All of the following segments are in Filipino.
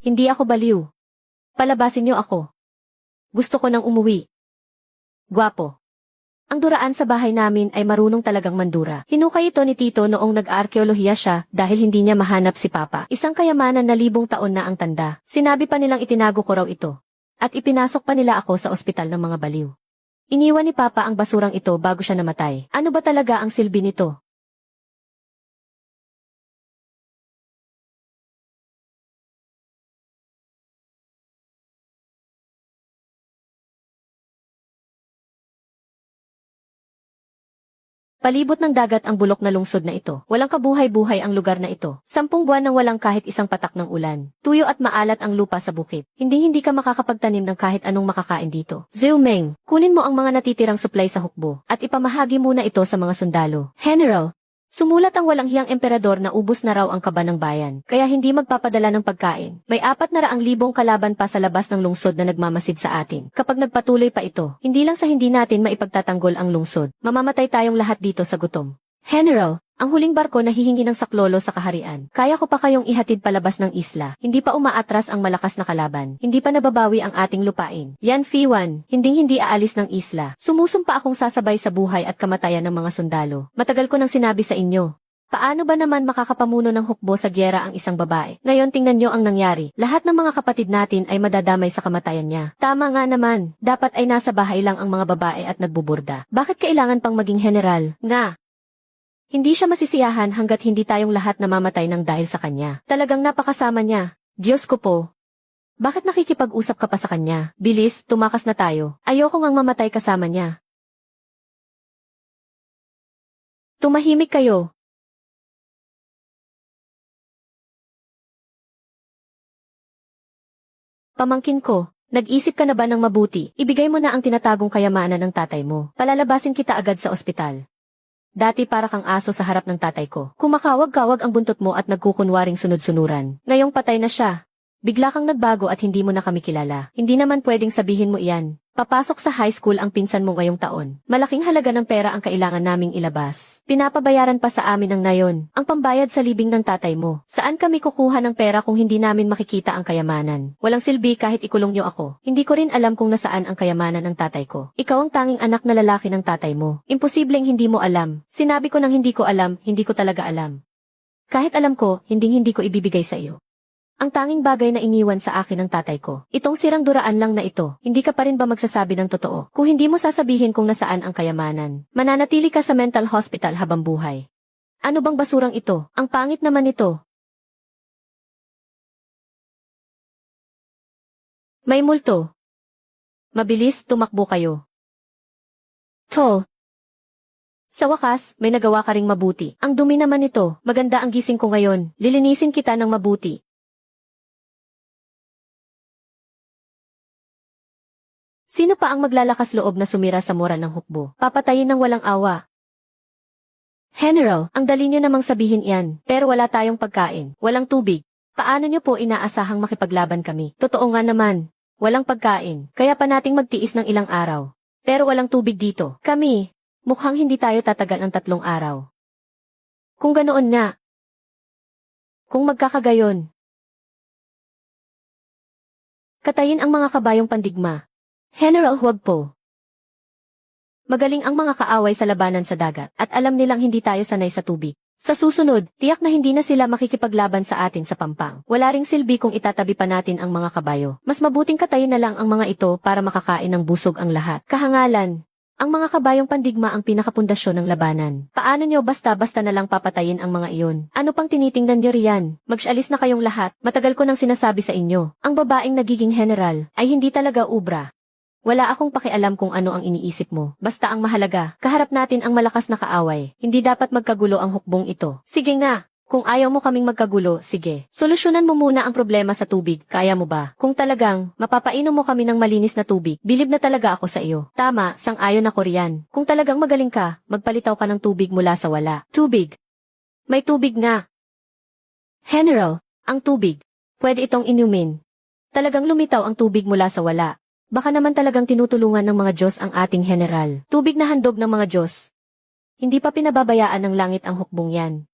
Hindi ako baliw. Palabasin niyo ako. Gusto ko nang umuwi. Gwapo. Ang duraan sa bahay namin ay marunong talagang mandura. Hinukay ito ni Tito noong nag-aarkeolohiya siya dahil hindi niya mahanap si Papa. Isang kayamanan na 1,000 taon na ang tanda. Sinabi pa nilang itinago ko raw ito. At ipinasok pa nila ako sa ospital ng mga baliw. Iniwan ni Papa ang basurang ito bago siya namatay. Ano ba talaga ang silbi nito? Palibot ng dagat ang bulok na lungsod na ito. Walang kabuhay-buhay ang lugar na ito. 10 buwan nang walang kahit isang patak ng ulan. Tuyo at maalat ang lupa sa bukid. Hindi ka makakapagtanim ng kahit anong makakain dito. Zhou-Meng, kunin mo ang mga natitirang supply sa hukbo at ipamahagi muna ito sa mga sundalo. General, sumulat ang walang hiyang emperador na ubos na raw ang kaba ng bayan, kaya hindi magpapadala ng pagkain. May 400,000 kalaban pa sa labas ng lungsod na nagmamasid sa atin. Kapag nagpatuloy pa ito, hindi lang sa hindi natin maipagtatanggol ang lungsod, mamamatay tayong lahat dito sa gutom. General, ang huling barko na hihingi ng saklolo sa kaharian. Kaya ko pa kayong ihatid palabas ng isla. Hindi pa umaatras ang malakas na kalaban. Hindi pa nababawi ang ating lupain. Yan Fiwan, hindi aalis ng isla. Sumusumpa akong sasabay sa buhay at kamatayan ng mga sundalo. Matagal ko nang sinabi sa inyo. Paano ba naman makakapamuno ng hukbo sa gyera ang isang babae? Ngayon tingnan nyo ang nangyari. Lahat ng mga kapatid natin ay madadamay sa kamatayan niya. Tama nga naman, dapat ay nasa bahay lang ang mga babae at nagbuburda. Bakit kailangan pang maging general? Nga! Hindi siya masisiyahan hanggat hindi tayong lahat namamatay ng dahil sa kanya. Talagang napakasama niya. Diyos ko po. Bakit nakikipag-usap ka pa sa kanya? Bilis, tumakas na tayo. Ayoko ngang mamatay kasama niya. Tumahimik kayo. Pamangkin ko, nag-isip ka na ba ng mabuti? Ibigay mo na ang tinatagong kayamanan ng tatay mo. Palalabasin kita agad sa ospital. Dati para kang aso sa harap ng tatay ko. Kumakawag-kawag ang buntot mo at nagkukunwaring sunod-sunuran. Ngayong patay na siya. Bigla kang nagbago at hindi mo na kami kilala. Hindi naman pwedeng sabihin mo iyan. Papasok sa high school ang pinsan mo ngayong taon. Malaking halaga ng pera ang kailangan naming ilabas. Pinapabayaran pa sa amin ng nayon. Ang pambayad sa libing ng tatay mo. Saan kami kukuha ng pera kung hindi namin makikita ang kayamanan? Walang silbi kahit ikulong niyo ako. Hindi ko rin alam kung nasaan ang kayamanan ng tatay ko. Ikaw ang tanging anak na lalaki ng tatay mo. Imposibleng hindi mo alam. Sinabi ko nang hindi ko alam, hindi ko talaga alam. Kahit alam ko, hindi ko ibibigay sa iyo. Ang tanging bagay na iniwan sa akin ng tatay ko. Itong sirang duraan lang na ito. Hindi ka pa rin ba magsasabi ng totoo? Kung hindi mo sasabihin kung nasaan ang kayamanan, mananatili ka sa mental hospital habang buhay. Ano bang basurang ito? Ang pangit naman ito. May multo. Mabilis, tumakbo kayo. Tol. Sa wakas, may nagawa ka ring mabuti. Ang dumi naman ito. Maganda ang gising ko ngayon. Lilinisin kita ng mabuti. Sino pa ang maglalakas loob na sumira sa moral ng hukbo? Papatayin ng walang awa. General, ang dali niyo namang sabihin iyan, pero wala tayong pagkain, walang tubig. Paano niyo po inaasahang makipaglaban kami? Totoo nga naman, walang pagkain, kaya pa nating magtiis ng ilang araw. Pero walang tubig dito. Kami, mukhang hindi tayo tatagal ng 3 araw. Kung ganoon nga, kung magkakagayon, katayin ang mga kabayong pandigma. General, huwag po. Magaling ang mga kaaway sa labanan sa dagat at alam nilang hindi tayo sanay sa tubig. Sa susunod, tiyak na hindi na sila makikipaglaban sa atin sa pampang. Wala ring silbi kung itatabi pa natin ang mga kabayo. Mas mabuting katayin na lang ang mga ito para makakain ng busog ang lahat. Kahangalan. Ang mga kabayong pandigma ang pinakapundasyon ng labanan. Paano nyo basta-basta na lang papatayin ang mga iyon? Ano pang tinitingnan nyo riyan? Mag-alis na kayong lahat. Matagal ko nang sinasabi sa inyo. Ang babaeng nagiging general ay hindi talaga ubra. Wala akong pakialam kung ano ang iniisip mo. Basta ang mahalaga, kaharap natin ang malakas na kaaway. Hindi dapat magkagulo ang hukbong ito. Sige nga, kung ayaw mo kaming magkagulo, sige. Solusyonan mo muna ang problema sa tubig. Kaya mo ba? Kung talagang, mapapainom mo kami ng malinis na tubig, bilib na talaga ako sa iyo. Tama, sang-ayon ako riyan. Kung talagang magaling ka, magpalitaw ka ng tubig mula sa wala. Tubig. May tubig nga. General, ang tubig. Pwede itong inumin. Talagang lumitaw ang tubig mula sa wala. Baka naman talagang tinutulungan ng mga Diyos ang ating general. Tubig na handog ng mga Diyos. Hindi pa pinababayaan ng langit ang hukbong yan.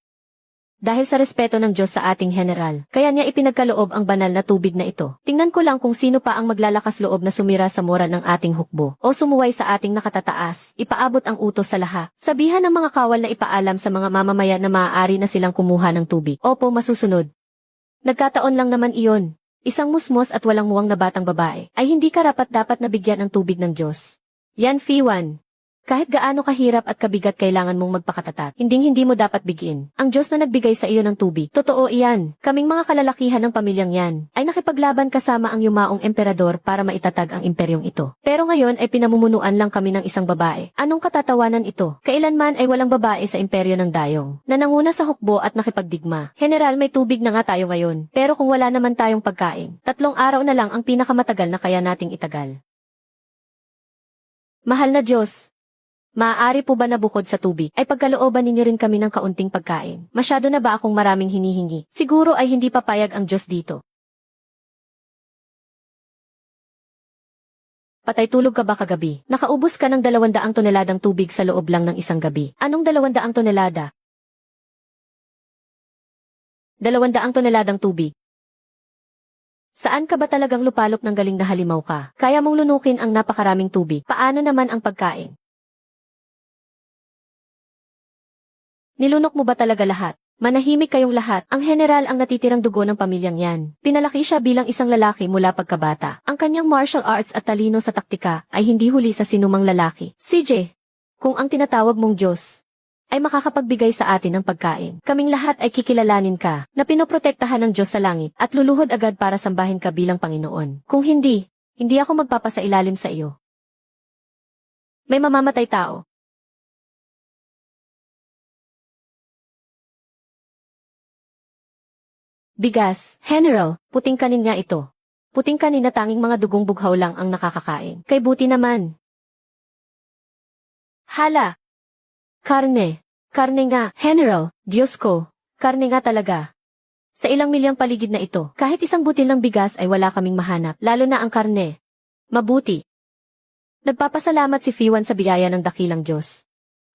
Dahil sa respeto ng Diyos sa ating general, kaya niya ipinagkaloob ang banal na tubig na ito. Tingnan ko lang kung sino pa ang maglalakas loob na sumira sa moral ng ating hukbo, o sumuway sa ating nakatataas, ipaabot ang utos sa lahat. Sabihan ng mga kawal na ipaalam sa mga mamamayan na maaari na silang kumuha ng tubig. Opo, masusunod. Nagkataon lang naman iyon. Isang musmos at walang muwang na batang babae, ay hindi karapat-dapat na bigyan ng tubig ng Diyos. Yan, Fiwan. Kahit gaano kahirap at kabigat kailangan mong magpakatatat, hindi mo dapat bigyan. Ang Diyos na nagbigay sa iyo ng tubig. Totoo iyan. Kaming mga kalalakihan ng pamilyang yan, ay nakipaglaban kasama ang yumaong emperador para maitatag ang imperyong ito. Pero ngayon ay pinamumunuan lang kami ng isang babae. Anong katatawanan ito? Kailanman ay walang babae sa imperyo ng Dayong, na nanguna sa hukbo at nakipagdigma. General, may tubig na nga tayo ngayon. Pero kung wala naman tayong pagkain, 3 araw na lang ang pinakamatagal na kaya nating itagal. Mahal na Diyos, maaari po ba na bukod sa tubig, ay pagkalooban ninyo rin kami ng kaunting pagkain? Masyado na ba akong maraming hinihingi? Siguro ay hindi papayag ang Diyos dito. Patay tulog ka ba kagabi? Nakaubos ka ng 200 toneladang tubig sa loob lang ng isang gabi. Anong 200 tonelada? 200 toneladang tubig. Saan ka ba talagang lupalop ng galing na halimaw ka? Kaya mong lunukin ang napakaraming tubig. Paano naman ang pagkain? Nilunok mo ba talaga lahat? Manahimik kayong lahat. Ang general ang natitirang dugo ng pamilyang yan. Pinalaki siya bilang isang lalaki mula pagkabata. Ang kanyang martial arts at talino sa taktika ay hindi huli sa sinumang lalaki. CJ, kung ang tinatawag mong Diyos ay makakapagbigay sa atin ng pagkain, kaming lahat ay kikilalanin ka na pinoprotektahan ng Diyos sa langit at luluhod agad para sambahin ka bilang Panginoon. Kung hindi ako magpapasailalim sa iyo. May mamamatay tao. Bigas, General, puting kanin nga ito. Puting kanin na tanging mga dugong bughaw lang ang nakakakain. Kay buti naman. Hala! Karne. Karne nga, General, Diyos ko. Karne nga talaga. Sa ilang milyang paligid na ito, kahit isang butil ng bigas ay wala kaming mahanap, lalo na ang karne. Mabuti. Nagpapasalamat si Fiwan sa biyaya ng dakilang Diyos.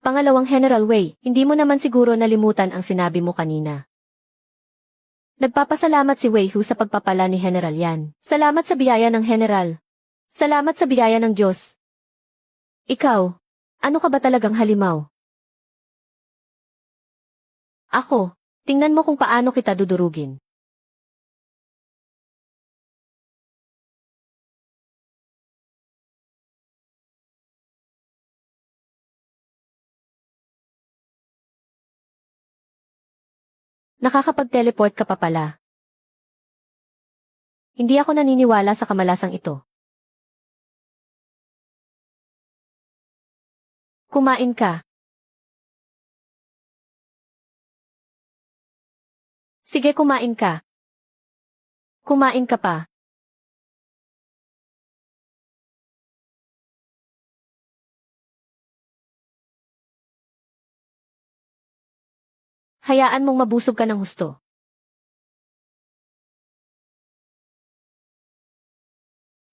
Pangalawang General Wei, hindi mo naman siguro nalimutan ang sinabi mo kanina. Nagpapasalamat si Wei Hu sa pagpapala ni General Yan. Salamat sa biyaya ng General. Salamat sa biyaya ng Diyos. Ikaw, ano ka ba talagang halimaw? Ako, tingnan mo kung paano kita dudurugin. Nakakapag-teleport ka pa pala. Hindi ako naniniwala sa kamalasang ito. Kumain ka. Sige, kumain ka. Kumain ka pa. Hayaan mong mabusog ka ng husto.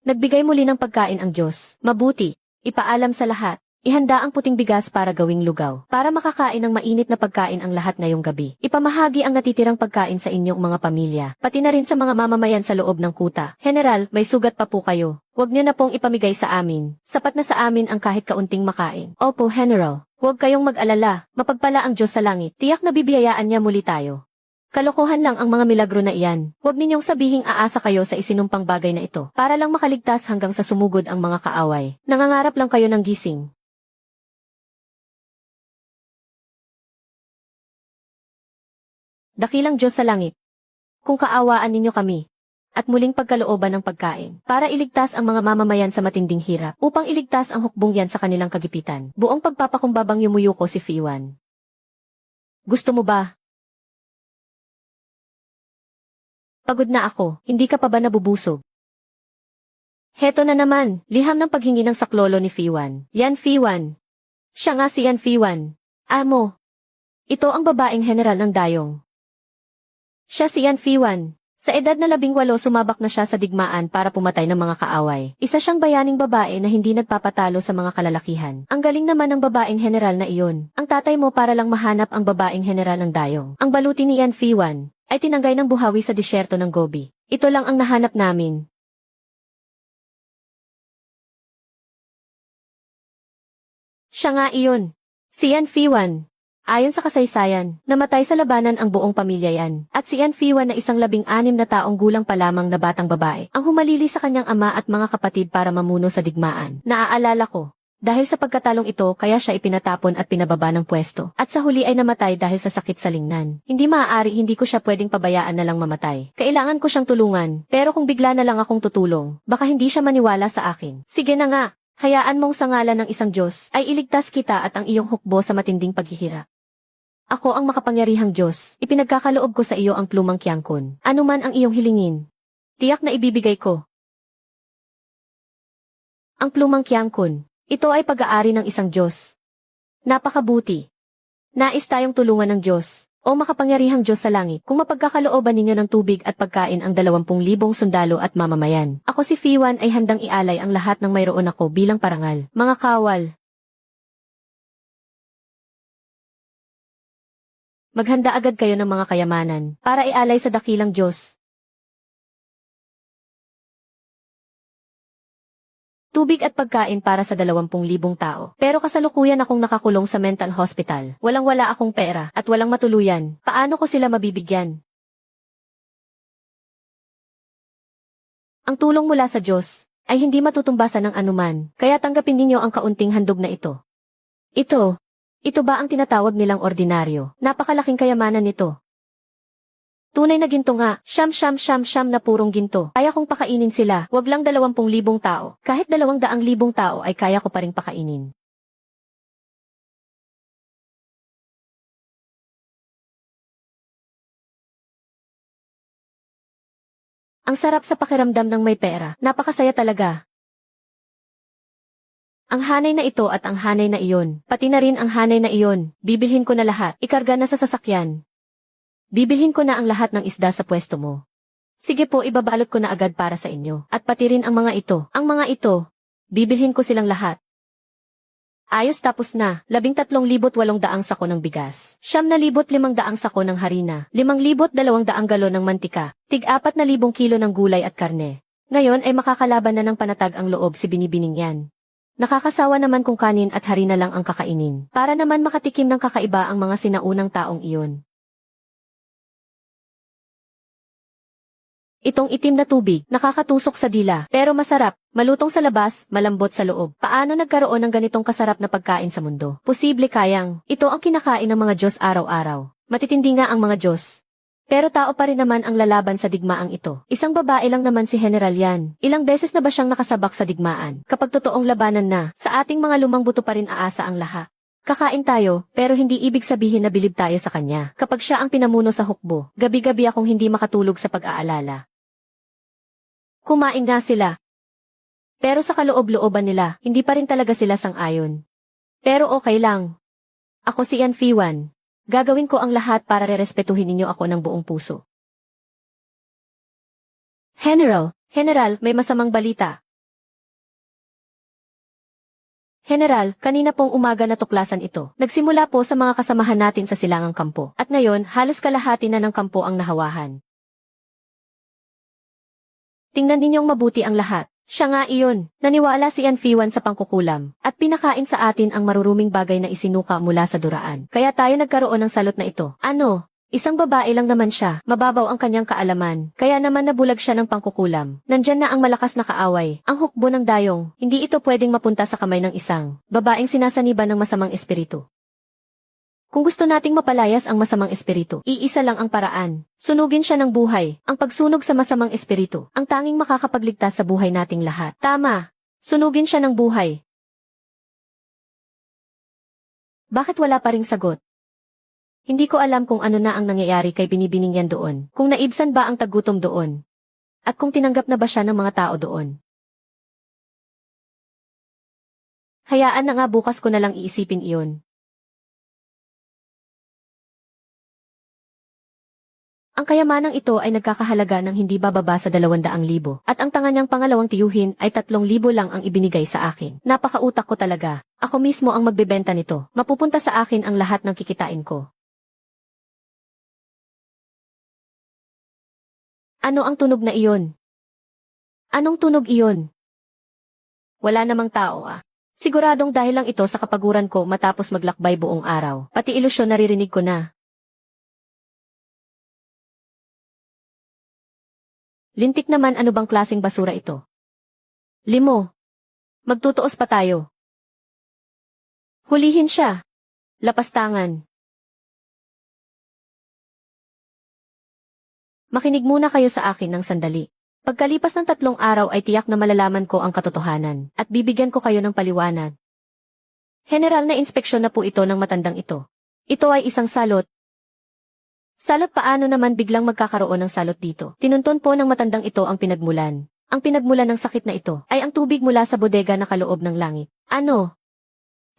Nagbigay muli ng pagkain ang Diyos. Mabuti. Ipaalam sa lahat. Ihanda ang puting bigas para gawing lugaw. Para makakain ng mainit na pagkain ang lahat ngayong gabi. Ipamahagi ang natitirang pagkain sa inyong mga pamilya. Pati na rin sa mga mamamayan sa loob ng kuta. General, may sugat pa po kayo. Huwag niyo na pong ipamigay sa amin. Sapat na sa amin ang kahit kaunting makain. Opo, General. Huwag kayong mag-alala. Mapagpala ang Diyos sa langit. Tiyak na bibiyayaan niya muli tayo. Kalokohan lang ang mga milagro na iyan. Huwag ninyong sabihing aasa kayo sa isinumpang bagay na ito. Para lang makaligtas hanggang sa sumugod ang mga kaaway. Nangangarap lang kayo ng gising. Dakilang Diyos sa langit, kung kaawaan ninyo kami, at muling pagkalooban ng pagkain, para iligtas ang mga mamamayan sa matinding hirap, upang iligtas ang hukbong yan sa kanilang kagipitan. Buong pagpapakumbabang yumuyuko si Fiwan. Gusto mo ba? Pagod na ako, hindi ka pa ba nabubusog? Heto na naman, liham ng paghingi ng saklolo ni Fiwan. Yan Fiwan. Siya nga si Yan Fiwan. Amo. Ito ang babaeng general ng Dayong. Siya si Yan Fiwan. Sa edad na 18 sumabak na siya sa digmaan para pumatay ng mga kaaway. Isa siyang bayaning babae na hindi nagpapatalo sa mga kalalakihan. Ang galing naman ng babaeng general na iyon. Ang tatay mo para lang mahanap ang babaeng general ng dayong. Ang baluti ni Yan Fiwan ay tinanggay ng buhawi sa disyerto ng Gobi. Ito lang ang nahanap namin. Siya nga iyon. Si Yan Fiwan. Ayon sa kasaysayan, namatay sa labanan ang buong pamilya yan. At si Yan Fiwan na isang 16 na taong gulang pa lamang na batang babae, ang humalili sa kanyang ama at mga kapatid para mamuno sa digmaan. Naaalala ko. Dahil sa pagkatalong ito, kaya siya ipinatapon at pinababa ng pwesto. At sa huli ay namatay dahil sa sakit sa lingnan. Hindi maaari, hindi ko siya pwedeng pabayaan na lang mamatay. Kailangan ko siyang tulungan, pero kung bigla na lang akong tutulong, baka hindi siya maniwala sa akin. Sige na nga. Hayaan mong sa ngalan ng isang Diyos ay iligtas kita at ang iyong hukbo sa matinding paghihirap. Ako ang makapangyarihang Diyos, ipinagkakaloob ko sa iyo ang plumang Kiangkon. Ano man ang iyong hilingin, tiyak na ibibigay ko. Ang plumang Kiangkon, ito ay pag-aari ng isang Diyos. Napakabuti. Nais tayong tulungan ng Diyos. O makapangyarihang Diyos sa langit, kung mapagkakalooban ninyo ng tubig at pagkain ang 20,000 sundalo at mamamayan. Ako si Fiwan ay handang ialay ang lahat ng mayroon ako bilang parangal. Mga kawal. Maghanda agad kayo ng mga kayamanan para ialay sa dakilang Diyos. Tubig at pagkain para sa 20,000 tao. Pero kasalukuyan akong nakakulong sa mental hospital. Walang-wala akong pera at walang matuluyan. Paano ko sila mabibigyan? Ang tulong mula sa Diyos ay hindi matutumbasan ng anuman, kaya tanggapin ninyo ang kaunting handog na ito. Ito ba ang tinatawag nilang ordinaryo? Napakalaking kayamanan nito. Tunay na ginto nga, siyam na purong ginto. Kaya kong pakainin sila, wag lang 20,000 tao. Kahit 200,000 tao ay kaya ko pa ring pakainin. Ang sarap sa pakiramdam ng may pera, napakasaya talaga. Ang hanay na ito at ang hanay na iyon, pati na rin ang hanay na iyon, bibilhin ko na lahat, ikarga na sa sasakyan. Bibilhin ko na ang lahat ng isda sa pwesto mo. Sige po, ibabalot ko na agad para sa inyo. At pati rin ang mga ito. Ang mga ito, bibilhin ko silang lahat. Ayos, tapos na. 13,800 sako ng bigas. 9,500 sako ng harina. 5,200 galon ng mantika. Tig 4,000 kilo ng gulay at karne. Ngayon ay makakalaban na ng panatag ang loob si Binibining yan. Nakakasawa naman kung kanin at harina lang ang kakainin. Para naman makatikim ng kakaiba ang mga sinaunang taong iyon. Itong itim na tubig, nakakatusok sa dila, pero masarap, malutong sa labas, malambot sa loob. Paano nagkaroon ng ganitong kasarap na pagkain sa mundo? Posible kayang, ito ang kinakain ng mga Diyos araw-araw. Matitindi nga ang mga Diyos. Pero tao pa rin naman ang lalaban sa digmaang ito. Isang babae lang naman si General yan. Ilang beses na ba siyang nakasabak sa digmaan? Kapag totoong labanan na, sa ating mga lumang buto pa rin aasa ang lahat. Kakain tayo, pero hindi ibig sabihin na bilib tayo sa kanya. Kapag siya ang pinamuno sa hukbo, gabi-gabi akong hindi makatulog sa pag-aalala. Kumain nga sila. Pero sa kaloob-looban nila, hindi pa rin talaga sila sang-ayon. Pero okay lang. Ako si Yan Fiwan. Gagawin ko ang lahat para rerespetuhin ninyo ako ng buong puso. General, may masamang balita. General, kanina pong umaga natuklasan ito. Nagsimula po sa mga kasamahan natin sa silangang kampo. At ngayon, halos kalahati na ng kampo ang nahawahan. Tingnan ninyong mabuti ang lahat. Siya nga iyon. Naniwala si Yan Fiwan sa pangkukulam, at pinakain sa atin ang maruruming bagay na isinuka mula sa duraan. Kaya tayo nagkaroon ng salot na ito. Ano? Isang babae lang naman siya, mababaw ang kanyang kaalaman, kaya naman nabulag siya ng pangkukulam. Nandyan na ang malakas na kaaway, ang hukbo ng dayong, hindi ito pwedeng mapunta sa kamay ng isang babaeng sinasaniban ng masamang espiritu. Kung gusto nating mapalayas ang masamang espiritu, iisa lang ang paraan. Sunugin siya ng buhay. Ang pagsunog sa masamang espiritu, ang tanging makakapagligtas sa buhay nating lahat. Tama. Sunugin siya ng buhay. Bakit wala pa ring sagot? Hindi ko alam kung ano na ang nangyayari kay Binibining yan doon. Kung naibsan ba ang tagutom doon. At kung tinanggap na ba siya ng mga tao doon. Hayaan na nga, bukas ko na lang iisipin iyon. Ang kayamanang ito ay nagkakahalaga ng hindi bababa sa 200,000 at ang tanga niyang pangalawang tiyuhin ay 3,000 lang ang ibinigay sa akin. Napakautak ko talaga. Ako mismo ang magbebenta nito. Mapupunta sa akin ang lahat ng kikitain ko. Ano ang tunog na iyon? Anong tunog iyon? Wala namang tao ah. Siguradong dahil lang ito sa kapaguran ko matapos maglakbay buong araw. Pati ilusyon naririnig ko na. Lintik naman, ano bang klaseng basura ito? Limo. Magtutuos pa tayo. Hulihin siya. Lapastangan. Makinig muna kayo sa akin ng sandali. Pagkalipas ng 3 araw ay tiyak na malalaman ko ang katotohanan at bibigyan ko kayo ng paliwanag. General na inspeksyon na po ito ng matandang ito. Ito ay isang salot. Salot, paano naman biglang magkakaroon ng salot dito? Tinunton po ng matandang ito ang pinagmulan. Ang pinagmulan ng sakit na ito ay ang tubig mula sa bodega na kaloob ng langit. Ano?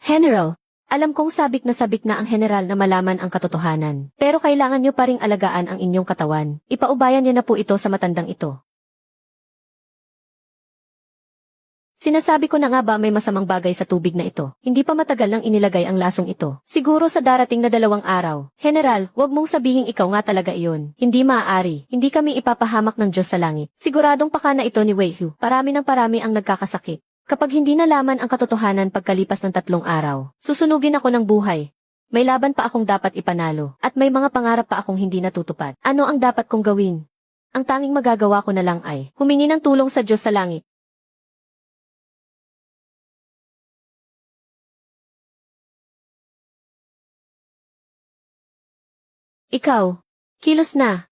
General, alam kong sabik na ang general na malaman ang katotohanan. Pero kailangan nyo pa ring alagaan ang inyong katawan. Ipaubayan nyo na po ito sa matandang ito. Sinasabi ko na nga ba may masamang bagay sa tubig na ito. Hindi pa matagal nang inilagay ang lasong ito. Siguro sa darating na 2 araw. General, wag mong sabihing ikaw nga talaga iyon. Hindi maaari. Hindi kami ipapahamak ng Diyos sa langit. Siguradong pakana ito ni Wei Hu. Parami ng parami ang nagkakasakit. Kapag hindi nalaman ang katotohanan pagkalipas ng 3 araw, susunugin ako ng buhay. May laban pa akong dapat ipanalo. At may mga pangarap pa akong hindi natutupad. Ano ang dapat kong gawin? Ang tanging magagawa ko na lang ay humingi ng tulong sa Diyos sa langit. Ikaw, kilos na.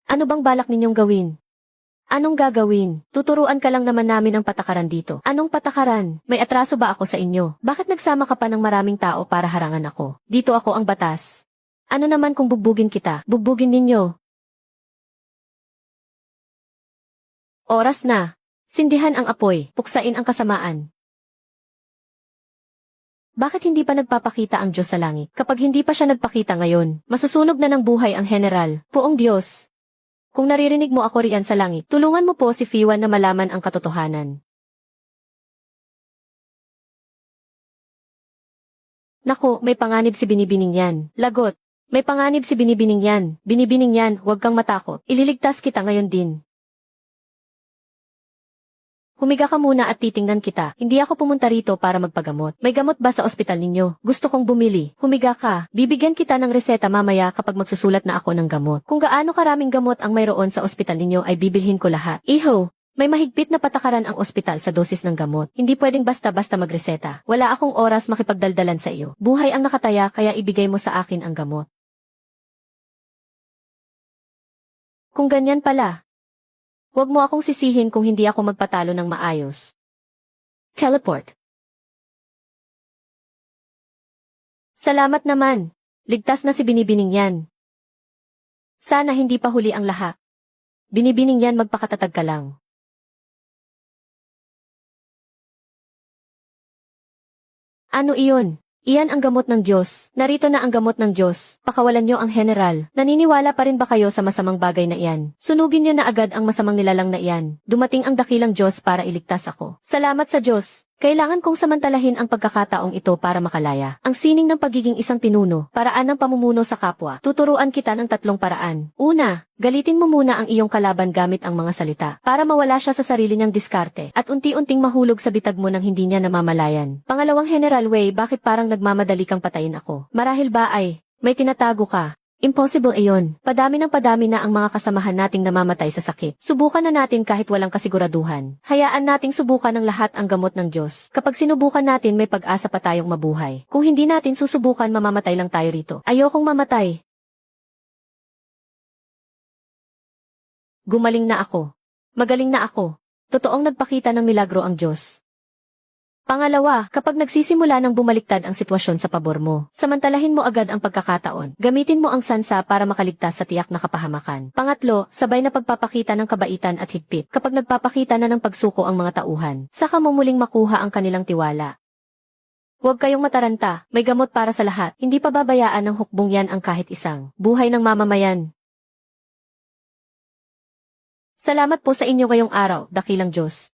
Ano bang balak ninyong gawin? Anong gagawin? Tuturuan ka lang naman namin ng patakaran dito. Anong patakaran? May atraso ba ako sa inyo? Bakit nagsama ka pa ng maraming tao para harangan ako? Dito ako ang batas. Ano naman kung bugbugin kita? Bugbugin ninyo. Oras na. Sindihan ang apoy, puksain ang kasamaan. Bakit hindi pa nagpapakita ang Diyos sa langit? Kapag hindi pa siya nagpakita ngayon, masusunog na ng buhay ang general. Poong Diyos. Kung naririnig mo ako riyan sa langit, tulungan mo po si Fiwan na malaman ang katotohanan. Naku, may panganib si Binibining yan. Lagot. May panganib si Binibining yan. Binibining yan, huwag kang matakot. Ililigtas kita ngayon din. Humiga ka muna at titingnan kita. Hindi ako pumunta rito para magpagamot. May gamot ba sa ospital ninyo? Gusto kong bumili. Humiga ka. Bibigyan kita ng reseta mamaya kapag magsusulat na ako ng gamot. Kung gaano karaming gamot ang mayroon sa ospital ninyo ay bibilhin ko lahat. Iho, may mahigpit na patakaran ang ospital sa dosis ng gamot. Hindi pwedeng basta-basta magreseta. Wala akong oras makipagdaldalan sa iyo. Buhay ang nakataya kaya ibigay mo sa akin ang gamot. Kung ganyan pala, huwag mo akong sisihin kung hindi ako magpatalo ng maayos. Teleport. Salamat naman. Ligtas na si Binibining yan. Sana hindi pa huli ang lahat. Binibining yan, magpakatatag ka lang. Ano iyon? Iyan ang gamot ng Diyos. Narito na ang gamot ng Diyos. Pakawalan niyo ang general. Naniniwala pa rin ba kayo sa masamang bagay na iyan? Sunugin niyo na agad ang masamang nilalang na iyan. Dumating ang dakilang Diyos para iligtas ako. Salamat sa Diyos. Kailangan kong samantalahin ang pagkakataong ito para makalaya. Ang sining ng pagiging isang pinuno, paraan ng pamumuno sa kapwa. Tuturuan kita ng 3 paraan. Una, galitin mo muna ang iyong kalaban gamit ang mga salita, para mawala siya sa sarili niyang diskarte, at unti-unting mahulog sa bitag mo nang hindi niya namamalayan. Pangalawang, General Wei, bakit parang nagmamadali kang patayin ako? Marahil ba ay, may tinatago ka? Impossible iyon. Padami ng padami na ang mga kasamahan nating namamatay sa sakit. Subukan na natin kahit walang kasiguraduhan. Hayaan nating subukan ng lahat ang gamot ng Diyos. Kapag sinubukan natin, may pag-asa pa tayong mabuhay. Kung hindi natin susubukan, mamamatay lang tayo rito. Ayokong mamatay. Gumaling na ako. Magaling na ako. Totoong nagpakita ng milagro ang Diyos. Pangalawa, kapag nagsisimula ng bumaliktad ang sitwasyon sa pabor mo, samantalahin mo agad ang pagkakataon. Gamitin mo ang sansa para makaligtas sa tiyak na kapahamakan. Pangatlo, sabay na pagpapakita ng kabaitan at higpit. Kapag nagpapakita na ng pagsuko ang mga tauhan, saka mo muling makuha ang kanilang tiwala. Huwag kayong mataranta, may gamot para sa lahat. Hindi pababayaan ng hukbong yan ang kahit isang buhay ng mamamayan. Salamat po sa inyo ngayong araw, dakilang Diyos.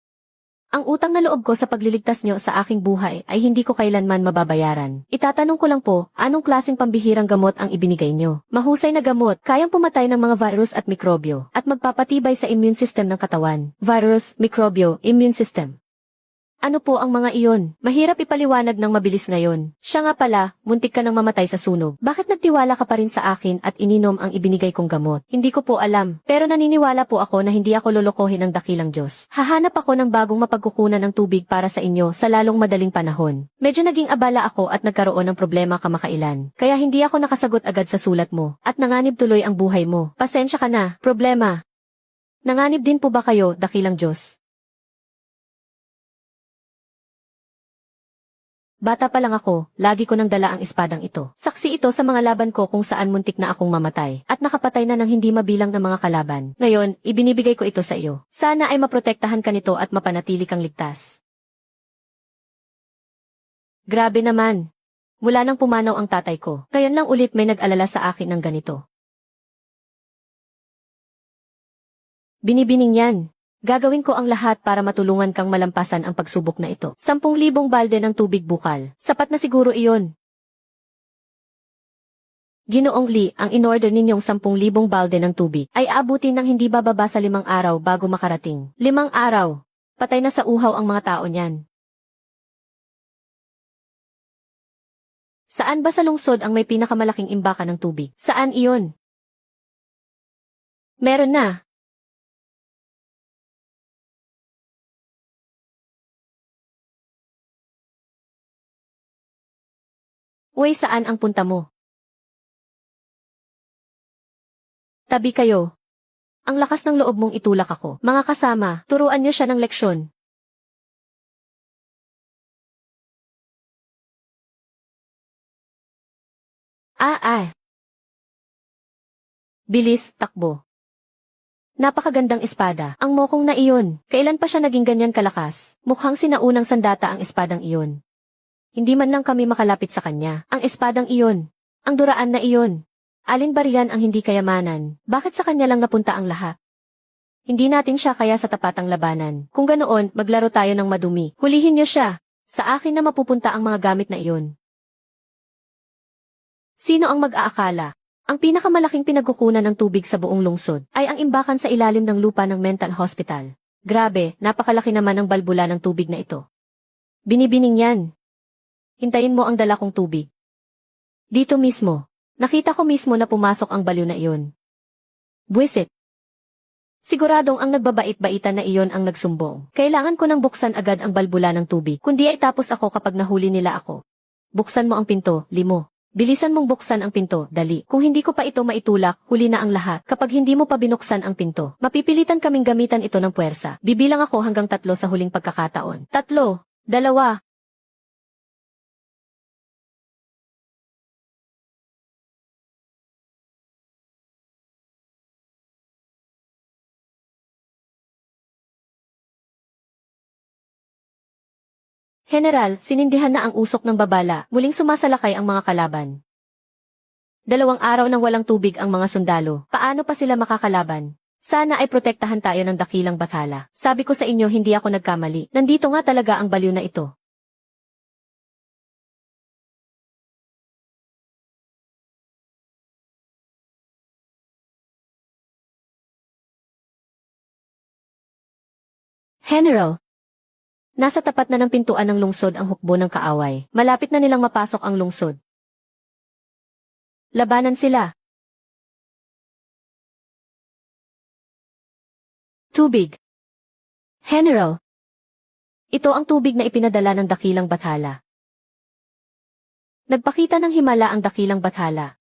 Ang utang na loob ko sa pagliligtas nyo sa aking buhay ay hindi ko kailanman mababayaran. Itatanong ko lang po, anong klaseng pambihirang gamot ang ibinigay nyo? Mahusay na gamot, kayang pumatay ng mga virus at mikrobyo, at magpapatibay sa immune system ng katawan. Virus, mikrobyo, immune system. Ano po ang mga iyon? Mahirap ipaliwanag ng mabilis ngayon. Siya nga pala, muntik ka nang mamatay sa sunog. Bakit nagtiwala ka pa rin sa akin at ininom ang ibinigay kong gamot? Hindi ko po alam, pero naniniwala po ako na hindi ako lolokohin ng dakilang Diyos. Hahanap ako ng bagong mapagkukunan ng tubig para sa inyo sa lalong madaling panahon. Medyo naging abala ako at nagkaroon ng problema kamakailan. Kaya hindi ako nakasagot agad sa sulat mo, at nanganib tuloy ang buhay mo. Pasensya ka na, problema. Nanganib din po ba kayo, dakilang Diyos? Bata pa lang ako, lagi ko nang dala ang espadang ito. Saksi ito sa mga laban ko kung saan muntik na akong mamatay, at nakapatay na ng hindi mabilang na mga kalaban. Ngayon, ibinibigay ko ito sa iyo. Sana ay maprotektahan ka nito at mapanatili kang ligtas. Grabe naman. Mula nang pumanaw ang tatay ko, ngayon lang ulit may nag-alala sa akin ng ganito. Binibining yan. Gagawin ko ang lahat para matulungan kang malampasan ang pagsubok na ito. 10,000 balde ng tubig bukal. Sapat na siguro iyon. Ginoong Lee, ang in-order ninyong 10,000 balde ng tubig ay aabutin ng hindi bababa sa 5 araw bago makarating. 5 araw. Patay na sa uhaw ang mga tao niyan. Saan ba sa lungsod ang may pinakamalaking imbakan ng tubig? Saan iyon? Meron na. Uy, saan ang punta mo? Tabi kayo. Ang lakas ng loob mong itulak ako. Mga kasama, turuan niyo siya ng leksyon. Bilis, takbo. Napakagandang espada. Ang mokong na iyon. Kailan pa siya naging ganyan kalakas? Mukhang sinaunang sandata ang espadang iyon. Hindi man lang kami makalapit sa kanya. Ang espadang iyon. Ang duraan na iyon. Alin ba riyan ang hindi kayamanan? Bakit sa kanya lang napunta ang lahat? Hindi natin siya kaya sa tapatang labanan. Kung ganoon, maglaro tayo ng madumi. Hulihin niyo siya. Sa akin na mapupunta ang mga gamit na iyon. Sino ang mag-aakala? Ang pinakamalaking pinagkukunan ng tubig sa buong lungsod ay ang imbakan sa ilalim ng lupa ng mental hospital. Grabe, napakalaki naman ang balbula ng tubig na ito. Binibining yan. Hintayin mo ang dala kong tubig. Dito mismo. Nakita ko mismo na pumasok ang baliw na iyon. Buwisit. Siguradong ang nagbabait-baitan na iyon ang nagsumbong. Kailangan ko nang buksan agad ang balbula ng tubig, kundi ay tapos ako kapag nahuli nila ako. Buksan mo ang pinto, Limo. Bilisan mong buksan ang pinto, dali. Kung hindi ko pa ito maitulak, huli na ang lahat. Kapag hindi mo pa binuksan ang pinto, mapipilitan kaming gamitan ito ng puwersa. Bibilang ako hanggang 3 sa huling pagkakataon. 3, 2. General, sinindihan na ang usok ng babala, muling sumasalakay ang mga kalaban. 2 araw nang walang tubig ang mga sundalo, paano pa sila makakalaban? Sana ay protektahan tayo ng dakilang bathala. Sabi ko sa inyo hindi ako nagkamali, nandito nga talaga ang baliw na ito. General, nasa tapat na ng pintuan ng lungsod ang hukbo ng kaaway. Malapit na nilang mapasok ang lungsod. Labanan sila. Tubig. General. Ito ang tubig na ipinadala ng dakilang bathala. Nagpakita ng himala ang dakilang bathala.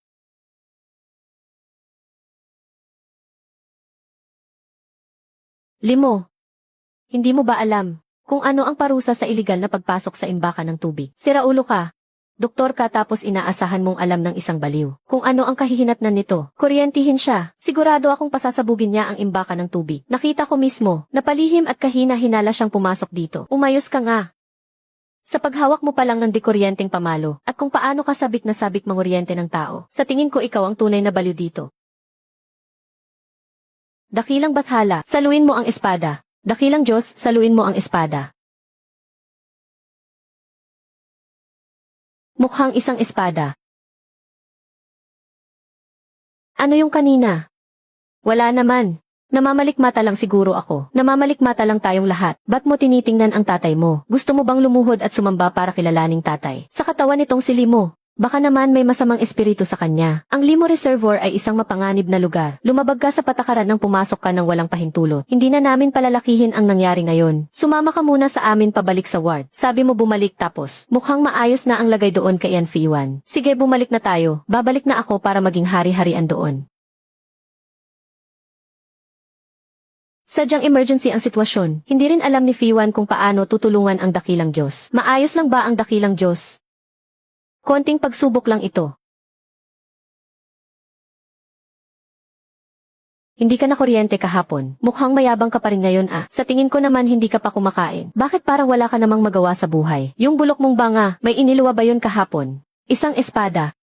Limo. Hindi mo ba alam kung ano ang parusa sa iligal na pagpasok sa imbakan ng tubig? Siraulo ka. Doktor ka tapos inaasahan mong alam ng isang baliw kung ano ang kahihinatnan nito. Kuryentihin siya. Sigurado akong pasasabugin niya ang imbakan ng tubig. Nakita ko mismo, napalihim at kahina-hinala siyang pumasok dito. Umayos ka nga. Sa paghawak mo pa lang ng dikuryenteng pamalo, at kung paano ka sabik na sabik manguryente ng tao, sa tingin ko ikaw ang tunay na baliw dito. Dakilang bathala, saluin mo ang espada. Dakilang Diyos, saluin mo ang espada. Mukhang isang espada. Ano yung kanina? Wala naman. Namamalikmata lang siguro ako. Namamalikmata lang tayong lahat. Ba't mo tinitingnan ang tatay mo? Gusto mo bang lumuhod at sumamba para kilalaning tatay? Sa katawan nitong si Limo. Baka naman may masamang espiritu sa kanya. Ang Limo Reservoir ay isang mapanganib na lugar. Lumabag ka sa patakaran nang pumasok ka ng walang pahintulot. Hindi na namin palalakihin ang nangyari ngayon. Sumama ka muna sa amin pabalik sa ward. Sabi mo bumalik tapos. Mukhang maayos na ang lagay doon kay Yanfiwan. Sige bumalik na tayo. Babalik na ako para maging hari-harian doon. Sadyang emergency ang sitwasyon. Hindi rin alam ni Fiwan kung paano tutulungan ang dakilang Diyos. Maayos lang ba ang dakilang Diyos? Konting pagsubok lang ito. Hindi ka na kuryente kahapon. Mukhang mayabang ka pa rin ngayon ah. Sa tingin ko naman hindi ka pa kumakain. Bakit parang wala ka namang magawa sa buhay? Yung bulok mong banga, may iniluwa ba yun kahapon? Isang espada.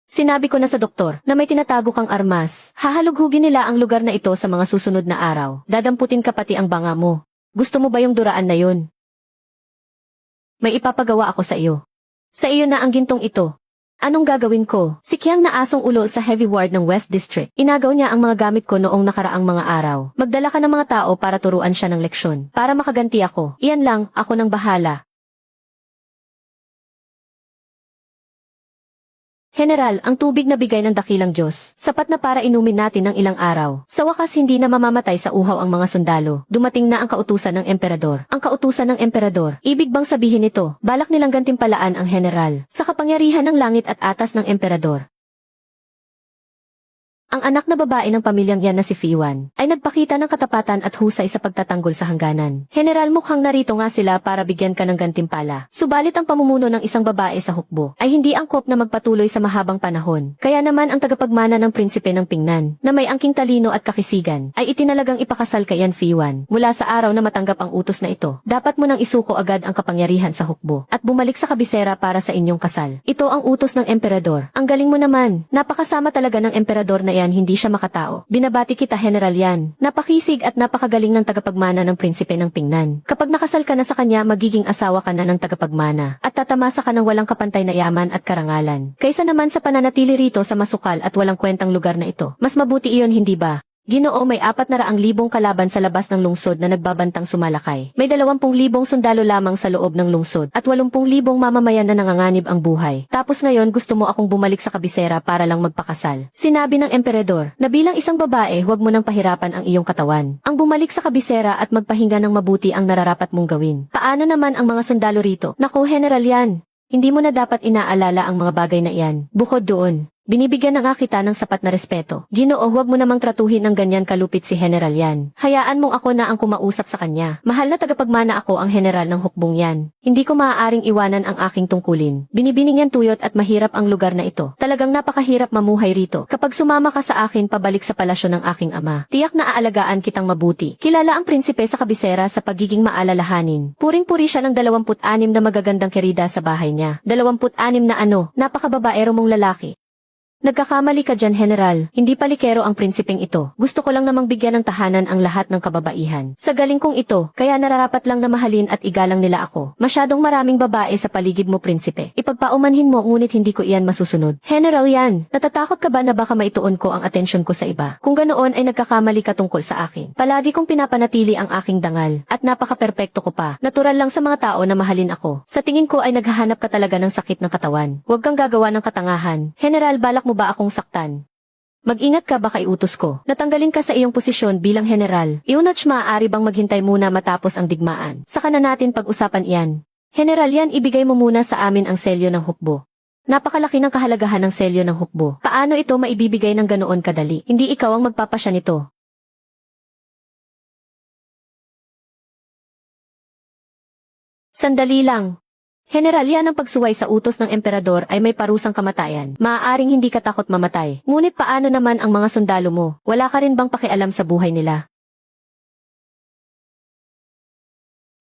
Sinabi ko na sa doktor na may tinatago kang armas. Hahalughugin nila ang lugar na ito sa mga susunod na araw. Dadamputin ka pati ang banga mo. Gusto mo ba yung duraan na yun? May ipapagawa ako sa iyo. Sa iyo na ang gintong ito. Anong gagawin ko? Si Kiang na asong ulo sa heavy ward ng West District. Inagaw niya ang mga gamit ko noong nakaraang mga araw. Magdala ka ng mga tao para turuan siya ng leksyon. Para makaganti ako. Iyan lang, ako nang bahala. General, ang tubig na bigay ng dakilang Diyos, sapat na para inumin natin ng ilang araw. Sa wakas hindi na mamamatay sa uhaw ang mga sundalo. Dumating na ang kautusan ng emperador. Ang kautusan ng emperador, ibig bang sabihin nito, balak nilang gantimpalaan ang general, sa kapangyarihan ng langit at atas ng emperador. Ang anak na babae ng pamilyang yan na si Fiwan, ay nagpakita ng katapatan at husay sa pagtatanggol sa hangganan. General mukhang narito nga sila para bigyan ka ng gantimpala. Subalit ang pamumuno ng isang babae sa hukbo, ay hindi angkop na magpatuloy sa mahabang panahon. Kaya naman ang tagapagmana ng prinsipe ng Pingnan, na may angking talino at kakisigan, ay itinalagang ipakasal kay Yan Fiwan. Mula sa araw na matanggap ang utos na ito, dapat mo nang isuko agad ang kapangyarihan sa hukbo, at bumalik sa kabisera para sa inyong kasal. Ito ang utos ng emperador. Ang galing mo naman, napakasama talaga ng emperador na yan, hindi siya makatao. Binabati kita General Yan. Napakisig at napakagaling ng tagapagmana ng prinsipe ng Pingnan. Kapag nakasal ka na sa kanya, magiging asawa ka na ng tagapagmana. At tatamasa ka ng walang kapantay na yaman at karangalan. Kaysa naman sa pananatili rito sa masukal at walang kwentang lugar na ito. Mas mabuti iyon, hindi ba? Ginoo, may 400,000 kalaban sa labas ng lungsod na nagbabantang sumalakay. May 20,000 sundalo lamang sa loob ng lungsod at 80,000 mamamayan na nanganganib ang buhay. Tapos ngayon gusto mo akong bumalik sa kabisera para lang magpakasal. Sinabi ng emperador na bilang isang babae huwag mo nang pahirapan ang iyong katawan. Ang bumalik sa kabisera at magpahinga ng mabuti ang nararapat mong gawin. Paano naman ang mga sundalo rito? Naku, General Yan. Hindi mo na dapat inaalala ang mga bagay na iyan. Bukod doon, binibigyan na nga kita ng sapat na respeto. Ginoo, huwag mo namang tratuhin ng ganyan kalupit si General Yan. Hayaan mong ako na ang kumausap sa kanya. Mahal na tagapagmana ako ang general ng hukbong yan. Hindi ko maaaring iwanan ang aking tungkulin. Binibining yan tuyot at mahirap ang lugar na ito. Talagang napakahirap mamuhay rito. Kapag sumama ka sa akin pabalik sa palasyo ng aking ama, tiyak na aalagaan kitang mabuti. Kilala ang prinsipe sa kabisera sa pagiging maalalahanin. Puring-puri siya ng 26 na magagandang kerida sa bahay niya. 26 na napakababaero mong lalaki. Nagkakamali ka dyan, General. Hindi palikero ang prinsipeng ito. Gusto ko lang namang bigyan ng tahanan ang lahat ng kababaihan. Sa galing kong ito, kaya nararapat lang na mahalin at igalang nila ako. Masyadong maraming babae sa paligid mo, prinsipe. Ipagpaumanhin mo ngunit hindi ko iyan masusunod. General Yan, natatakot ka ba na baka maituon ko ang atensyon ko sa iba? Kung ganoon ay nagkakamali ka tungkol sa akin. Palagi kong pinapanatili ang aking dangal at napaka-perpekto ko pa. Natural lang sa mga tao na mahalin ako. Sa tingin ko ay naghahanap ka talaga ng sakit ng katawan. Huwag kang gagawa ng katangahan. General, balak mo ba akong saktan? Mag-ingat ka baka iutos ko. Natanggalin ka sa iyong posisyon bilang general. Iunoch, maaari bang maghintay muna matapos ang digmaan? Saka na natin pag-usapan iyan. General Yan, ibigay mo muna sa amin ang selyo ng hukbo. Napakalaki ng kahalagahan ng selyo ng hukbo. Paano ito maibibigay ng ganoon kadali? Hindi ikaw ang magpapasya nito. Sandali lang. General, yan ang pagsuway sa utos ng emperador ay may parusang kamatayan. Maaaring hindi ka takot mamatay. Ngunit paano naman ang mga sundalo mo? Wala ka rin bang pakialam sa buhay nila?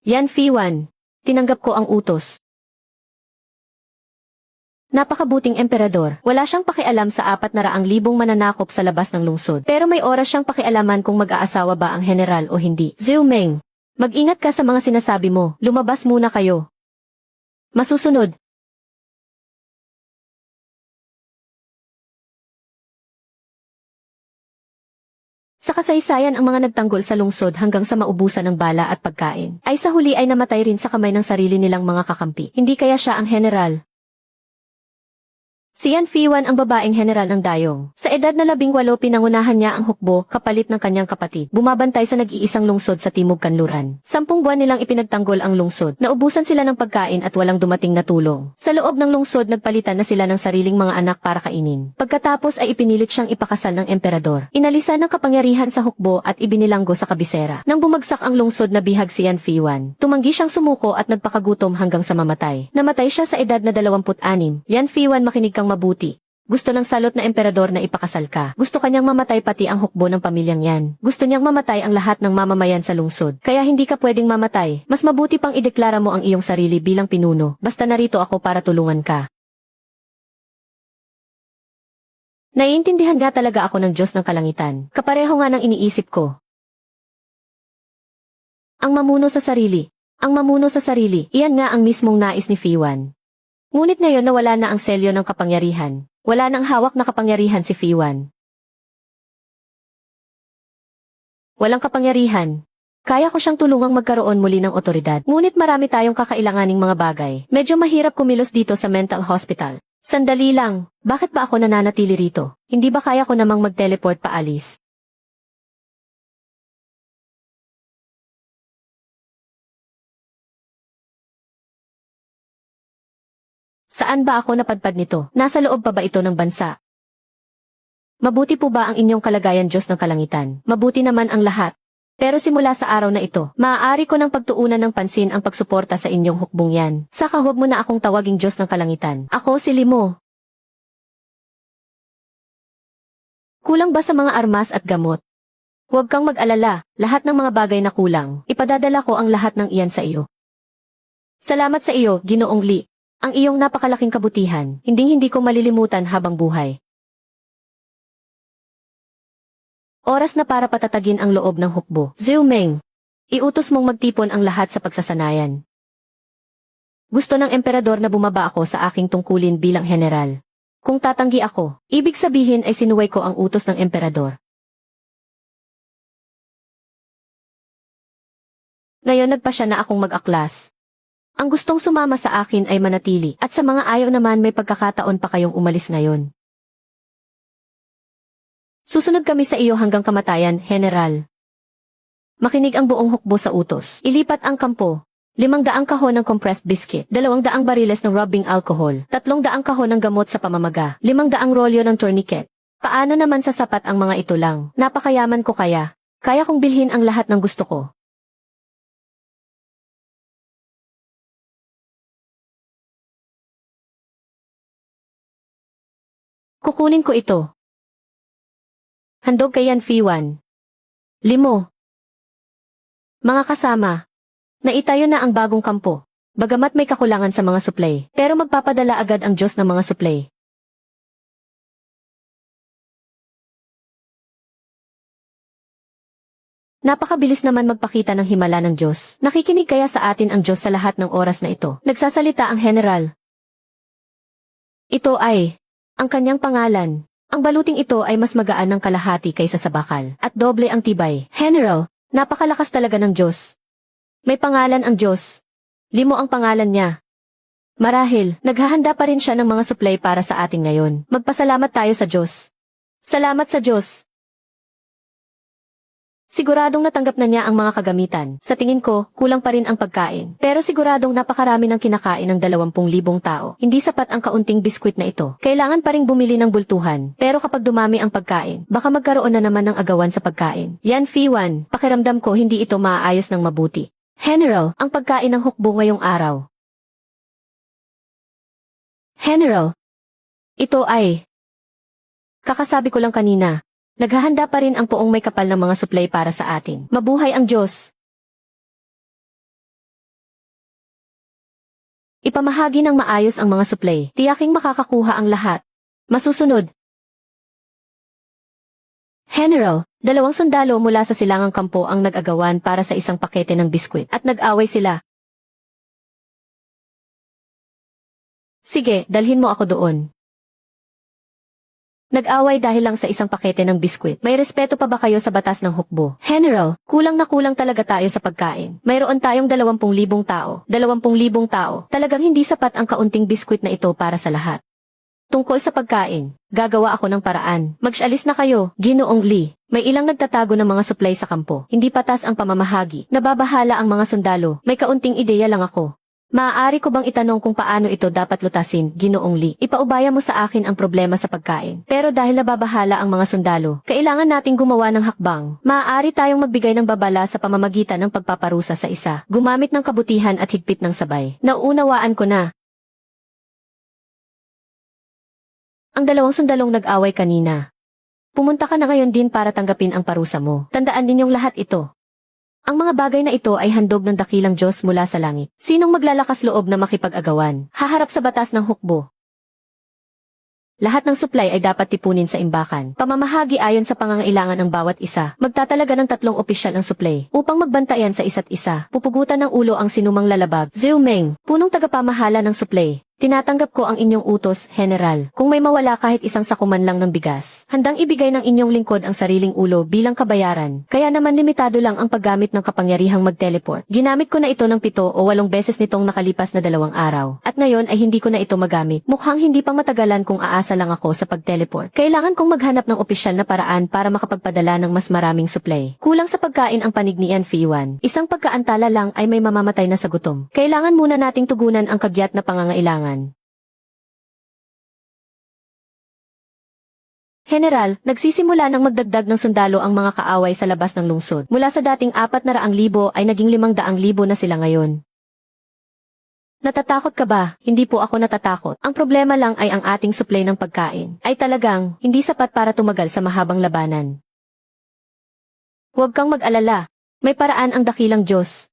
Yan Fiwan. Tinanggap ko ang utos. Napakabuting emperador. Wala siyang pakialam sa 400,000 mananakop sa labas ng lungsod. Pero may oras siyang pakialaman kung mag-aasawa ba ang general o hindi. Zhou Meng, mag-ingat ka sa mga sinasabi mo. Lumabas muna kayo. Masusunod. Sa kasaysayan ang mga nagtanggol sa lungsod hanggang sa maubusan ng bala at pagkain, ay sa huli ay namatay rin sa kamay ng sarili nilang mga kakampi. Hindi kaya siya ang general. Si Yan Fiwan ang babaeng general ng Dayong. Sa edad na 18 pinangunahan niya ang hukbo kapalit ng kanyang kapatid. Bumabantay sa nag-iisang lungsod sa Timog Kanluran. 10 buwan nilang ipinagtanggol ang lungsod. Naubusan sila ng pagkain at walang dumating na tulong. Sa loob ng lungsod nagpalitan na sila ng sariling mga anak para kainin. Pagkatapos ay ipinilit siyang ipakasal ng emperador. Inalisan ng kapangyarihan sa hukbo at ibinilanggo sa kabisera. Nang bumagsak ang lungsod na bihag si Yan Fiwan, tumanggi siyang sumuko at nagpakagutom hanggang sa mamatay. Namatay siya sa edad na 26. Yan Fiwan, makinig kang mabuti. Gusto ng salot na emperador na ipakasal ka. Gusto kanyang mamatay pati ang hukbo ng pamilyang yan. Gusto niyang mamatay ang lahat ng mamamayan sa lungsod. Kaya hindi ka pwedeng mamatay. Mas mabuti pang ideklara mo ang iyong sarili bilang pinuno. Basta narito ako para tulungan ka. Naiintindihan nga talaga ako ng Diyos ng Kalangitan. Kapareho nga ng iniisip ko. Ang mamuno sa sarili. Ang mamuno sa sarili. Iyan nga ang mismong nais ni Fiwan. Ngunit ngayon na wala na ang selyo ng kapangyarihan. Wala nang hawak na kapangyarihan si Fiwan. Walang kapangyarihan. Kaya ko siyang tulungang magkaroon muli ng otoridad. Ngunit marami tayong kakailanganing mga bagay. Medyo mahirap kumilos dito sa mental hospital. Sandali lang, bakit ba ako nananatili rito? Hindi ba kaya ko namang mag-teleport paalis? Saan ba ako napadpad nito? Nasa loob pa ba ito ng bansa? Mabuti po ba ang inyong kalagayan, Diyos ng Kalangitan? Mabuti naman ang lahat. Pero simula sa araw na ito, maaari ko ng pagtuunan ng pansin ang pagsuporta sa inyong hukbong yan. Saka huwag mo na akong tawaging Diyos ng Kalangitan. Ako si Limo. Kulang ba sa mga armas at gamot? Huwag kang mag-alala, lahat ng mga bagay na kulang, ipadadala ko ang lahat ng iyan sa iyo. Salamat sa iyo, Ginoong Li. Ang iyong napakalaking kabutihan, hinding-hindi ko malilimutan habang buhay. Oras na para patatagin ang loob ng hukbo. Zhou Meng, iutos mong magtipon ang lahat sa pagsasanayan. Gusto ng emperador na bumaba ako sa aking tungkulin bilang general. Kung tatanggi ako, ibig sabihin ay sinuway ko ang utos ng emperador. Ngayon nagpasya na akong mag-aklas. Ang gustong sumama sa akin ay manatili, at sa mga ayaw naman may pagkakataon pa kayong umalis ngayon. Susunod kami sa iyo hanggang kamatayan, General. Makinig ang buong hukbo sa utos. Ilipat ang kampo. 500 kahon ng compressed biscuit, 200 bariles ng rubbing alcohol, 300 kahon ng gamot sa pamamaga, 500 rolyo ng tourniquet. Paano naman sasapat ang mga ito lang? Napakayaman ko kaya. Kaya kong bilhin ang lahat ng gusto ko. Kukunin ko ito. Handog kay Yan Fiwan. 5. Mga kasama. Naitayo na ang bagong kampo. Bagamat may kakulangan sa mga suplay, pero magpapadala agad ang Diyos ng mga suplay. Napakabilis naman magpakita ng himala ng Diyos. Nakikinig kaya sa atin ang Diyos sa lahat ng oras na ito. Nagsasalita ang general. Ito ay ang kanyang pangalan. Ang baluting ito ay mas magaan ng kalahati kaysa sa bakal, at doble ang tibay. General, napakalakas talaga ng Diyos. May pangalan ang Diyos. 5 ang pangalan niya. Marahil, naghahanda pa rin siya ng mga supply para sa atin ngayon. Magpasalamat tayo sa Diyos. Salamat sa Diyos. Siguradong natanggap na niya ang mga kagamitan. Sa tingin ko, kulang pa rin ang pagkain. Pero siguradong napakarami ng kinakain ng 20,000 tao. Hindi sapat ang kaunting biskwit na ito. Kailangan pa ring bumili ng bultuhan. Pero kapag dumami ang pagkain, baka magkaroon na naman ng agawan sa pagkain. Yan Fiwan, pakiramdam ko hindi ito maaayos ng mabuti. General, ang pagkain ng hukbo ngayong araw. General, ito ay... Kakasabi ko lang kanina. Naghahanda pa rin ang poong may kapal ng mga supply para sa atin. Mabuhay ang Diyos! Ipamahagi ng maayos ang mga supply. Tiyaking makakakuha ang lahat. Masusunod. General, 2 sundalo mula sa silangang kampo ang nag-agawan para sa isang pakete ng biskwit at nag-away sila. Sige, dalhin mo ako doon. Nag-away dahil lang sa isang pakete ng biskwit. May respeto pa ba kayo sa batas ng hukbo? General, kulang na kulang talaga tayo sa pagkain. Mayroon tayong 20,000 tao. 20,000 tao. Talagang hindi sapat ang kaunting biskwit na ito para sa lahat. Tungkol sa pagkain, gagawa ako ng paraan. Mag-alis na kayo, Ginoong Lee. May ilang nagtatago ng mga supply sa kampo. Hindi patas ang pamamahagi. Nababahala ang mga sundalo. May kaunting ideya lang ako. Maaari ko bang itanong kung paano ito dapat lutasin, Ginoong Lee? Ipaubaya mo sa akin ang problema sa pagkain. Pero dahil nababahala ang mga sundalo, kailangan nating gumawa ng hakbang. Maaari tayong magbigay ng babala sa pamamagitan ng pagpaparusa sa isa. Gumamit ng kabutihan at higpit ng sabay. Nauunawaan ko na. Ang 2 sundalong nag-away kanina. Pumunta ka na ngayon din para tanggapin ang parusa mo. Tandaan ninyong lahat ito. Ang mga bagay na ito ay handog ng dakilang Diyos mula sa langit. Sinong maglalakas loob na makipag-agawan? Haharap sa batas ng hukbo. Lahat ng supply ay dapat tipunin sa imbakan. Pamamahagi ayon sa pangangailangan ng bawat isa. Magtatalaga ng 3 opisyal ang supply upang magbantayan sa isa't isa. Pupugutan ng ulo ang sinumang lalabag. Zhou Meng, punong tagapamahala ng supply. Tinatanggap ko ang inyong utos, General. Kung may mawala kahit isang sakuman lang ng bigas, handang ibigay ng inyong lingkod ang sariling ulo bilang kabayaran. Kaya naman limitado lang ang paggamit ng kapangyarihang mag-teleport. Ginamit ko na ito ng 7 o 8 beses nitong nakalipas na 2 araw. At ngayon ay hindi ko na ito magamit. Mukhang hindi pang matagalan kung aasa lang ako sa pag-teleport. Kailangan kong maghanap ng opisyal na paraan para makapagpadala ng mas maraming supply. Kulang sa pagkain ang panig ni Yan Fiwan. Isang pagkaantala lang ay may mamamatay na sa gutom. Kailangan muna nating tugunan ang kagyat na pangangailangan. General, nagsisimula ng magdagdag ng sundalo ang mga kaaway sa labas ng lungsod. Mula sa dating 400,000 ay naging 500,000 na sila ngayon. Natatakot ka ba? Hindi po ako natatakot. Ang problema lang ay ang ating supply ng pagkain ay talagang hindi sapat para tumagal sa mahabang labanan. Huwag kang mag-alala. May paraan ang dakilang Diyos.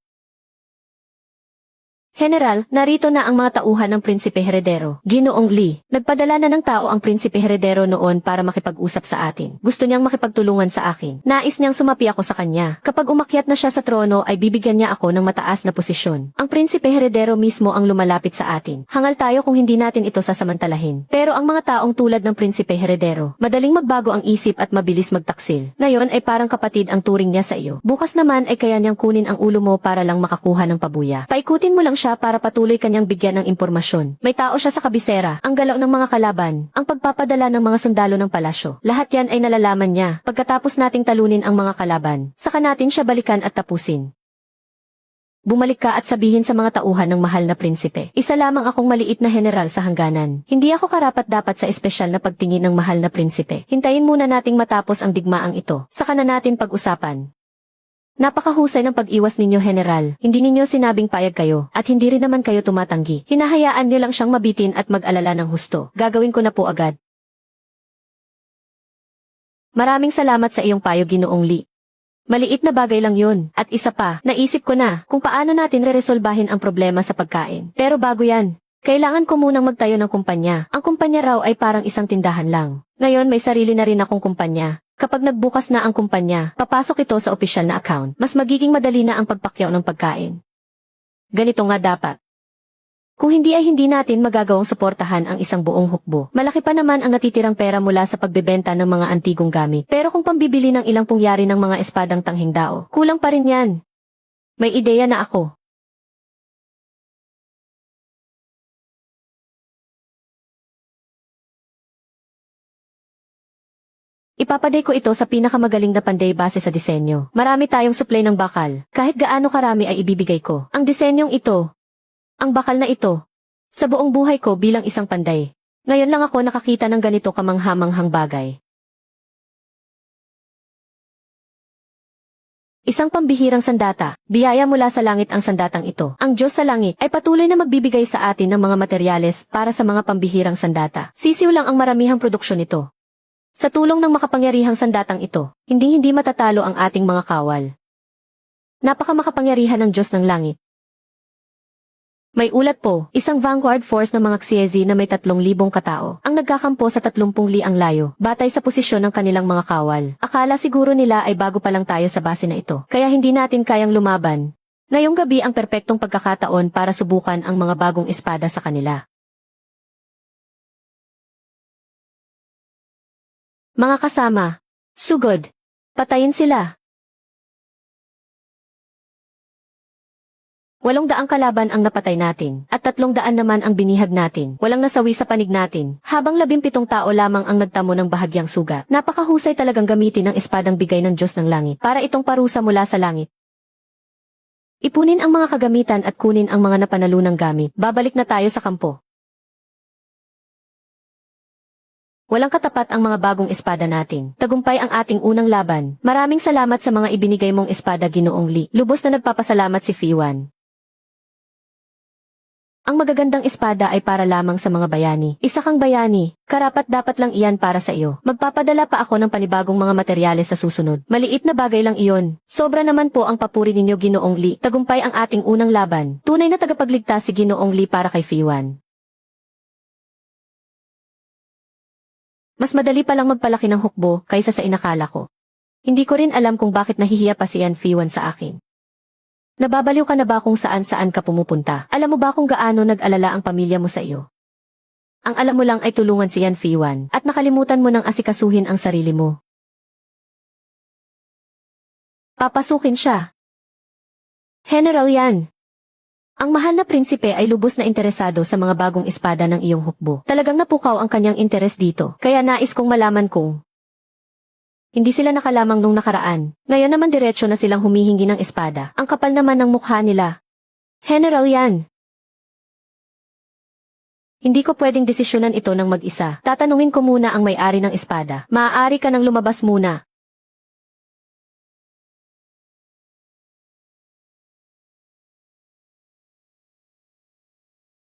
General, narito na ang mga tauhan ng Prinsipe Heredero. Ginoong Lee, nagpadala na ng tao ang Prinsipe Heredero noon para makipag-usap sa atin. Gusto niyang makipagtulungan sa akin. Nais niyang sumapi ako sa kanya. Kapag umakyat na siya sa trono ay bibigyan niya ako ng mataas na posisyon. Ang Prinsipe Heredero mismo ang lumalapit sa atin. Hangal tayo kung hindi natin ito sasamantalahin. Pero ang mga taong tulad ng Prinsipe Heredero, madaling magbago ang isip at mabilis magtaksil. Ngayon ay parang kapatid ang turing niya sa iyo. Bukas naman ay kaya niyang kunin ang ulo mo para lang makakuha ng pabuya. Paikutin mo lang siya para patuloy kanyang bigyan ng impormasyon. May tao siya sa kabisera, ang galaw ng mga kalaban, ang pagpapadala ng mga sundalo ng palasyo. Lahat yan ay nalalaman niya. Pagkatapos nating talunin ang mga kalaban, saka natin siya balikan at tapusin. Bumalik ka at sabihin sa mga tauhan ng mahal na prinsipe. Isa lamang akong maliit na general sa hangganan. Hindi ako karapat-dapat sa espesyal na pagtingin ng mahal na prinsipe. Hintayin muna nating matapos ang digmaang ito. Saka na natin pag-usapan. Napakahusay ng pag-iwas ninyo, General. Hindi ninyo sinabing payag kayo, at hindi rin naman kayo tumatanggi. Hinahayaan nyo lang siyang mabitin at mag-alala ng husto. Gagawin ko na po agad. Maraming salamat sa iyong payo, Ginoong Lee. Maliit na bagay lang yun. At isa pa, naisip ko na kung paano natin reresolbahin ang problema sa pagkain. Pero bago yan, kailangan ko munang magtayo ng kumpanya. Ang kumpanya raw ay parang isang tindahan lang. Ngayon may sarili na rin akong kumpanya. Kapag nagbukas na ang kumpanya, papasok ito sa opisyal na account. Mas magiging madali na ang pagpakyaw ng pagkain. Ganito nga dapat. Kung hindi ay hindi natin magagawang suportahan ang isang buong hukbo. Malaki pa naman ang natitirang pera mula sa pagbebenta ng mga antigong gamit. Pero kung pambibili ng ilang pungyari ng mga espadang tanghing dao, kulang pa rin yan. May ideya na ako. Ipapaday ko ito sa pinakamagaling na panday base sa disenyo. Marami tayong supply ng bakal. Kahit gaano karami ay ibibigay ko. Ang disenyong ito, ang bakal na ito, sa buong buhay ko bilang isang panday. Ngayon lang ako nakakita ng ganito kamanghamanghang bagay. Isang pambihirang sandata, biyaya mula sa langit ang sandatang ito. Ang Diyos sa langit ay patuloy na magbibigay sa atin ng mga materyales para sa mga pambihirang sandata. Sisiw lang ang maramihang produksyon nito. Sa tulong ng makapangyarihang sandatang ito, hindi matatalo ang ating mga kawal. Napakamakapangyarihan ng Diyos ng langit. May ulat po, isang vanguard force ng mga Xiezi na may 3,000 katao ang nagkakampo sa 30 liang layo, batay sa posisyon ng kanilang mga kawal. Akala siguro nila ay bago pa lang tayo sa base na ito, kaya hindi natin kayang lumaban. Ngayong gabi ang perpektong pagkakataon para subukan ang mga bagong espada sa kanila. Mga kasama, sugod, patayin sila. 800 kalaban ang napatay natin, at 300 naman ang binihag natin. Walang nasawi sa panig natin, habang 17 tao lamang ang nagtamo ng bahagyang sugat. Napakahusay talagang gamitin ang espadang bigay ng Diyos ng Langit, para itong parusa mula sa langit. Ipunin ang mga kagamitan at kunin ang mga napanalunang gamit. Babalik na tayo sa kampo. Walang katapat ang mga bagong espada natin. Tagumpay ang ating unang laban. Maraming salamat sa mga ibinigay mong espada, Ginoong Li. Lubos na nagpapasalamat si Fiwan. Ang magagandang espada ay para lamang sa mga bayani. Isa kang bayani, karapat dapat lang iyan para sa iyo. Magpapadala pa ako ng panibagong mga materyales sa susunod. Maliit na bagay lang iyon. Sobra naman po ang papuri ninyo, Ginoong Li. Tagumpay ang ating unang laban. Tunay na tagapagligtas si Ginoong Li para kay Fiwan. Mas madali palang magpalaki ng hukbo kaysa sa inakala ko. Hindi ko rin alam kung bakit nahihiya pa si Yan Fiwan sa akin. Nababaliw ka na ba kung saan-saan ka pumupunta? Alam mo ba kung gaano nag-alala ang pamilya mo sa iyo? Ang alam mo lang ay tulungan si Yan Fiwan at nakalimutan mo nang asikasuhin ang sarili mo. Papasukin siya. General Yan. Ang mahal na prinsipe ay lubos na interesado sa mga bagong espada ng iyong hukbo. Talagang napukaw ang kanyang interes dito, kaya nais kong malaman kung hindi sila nakalamang nung nakaraan. Ngayon naman diretsyo na silang humihingi ng espada. Ang kapal naman ng mukha nila. General Yan. Hindi ko pwedeng desisyonan ito ng mag-isa. Tatanungin ko muna ang may-ari ng espada. Maaari ka nang lumabas muna.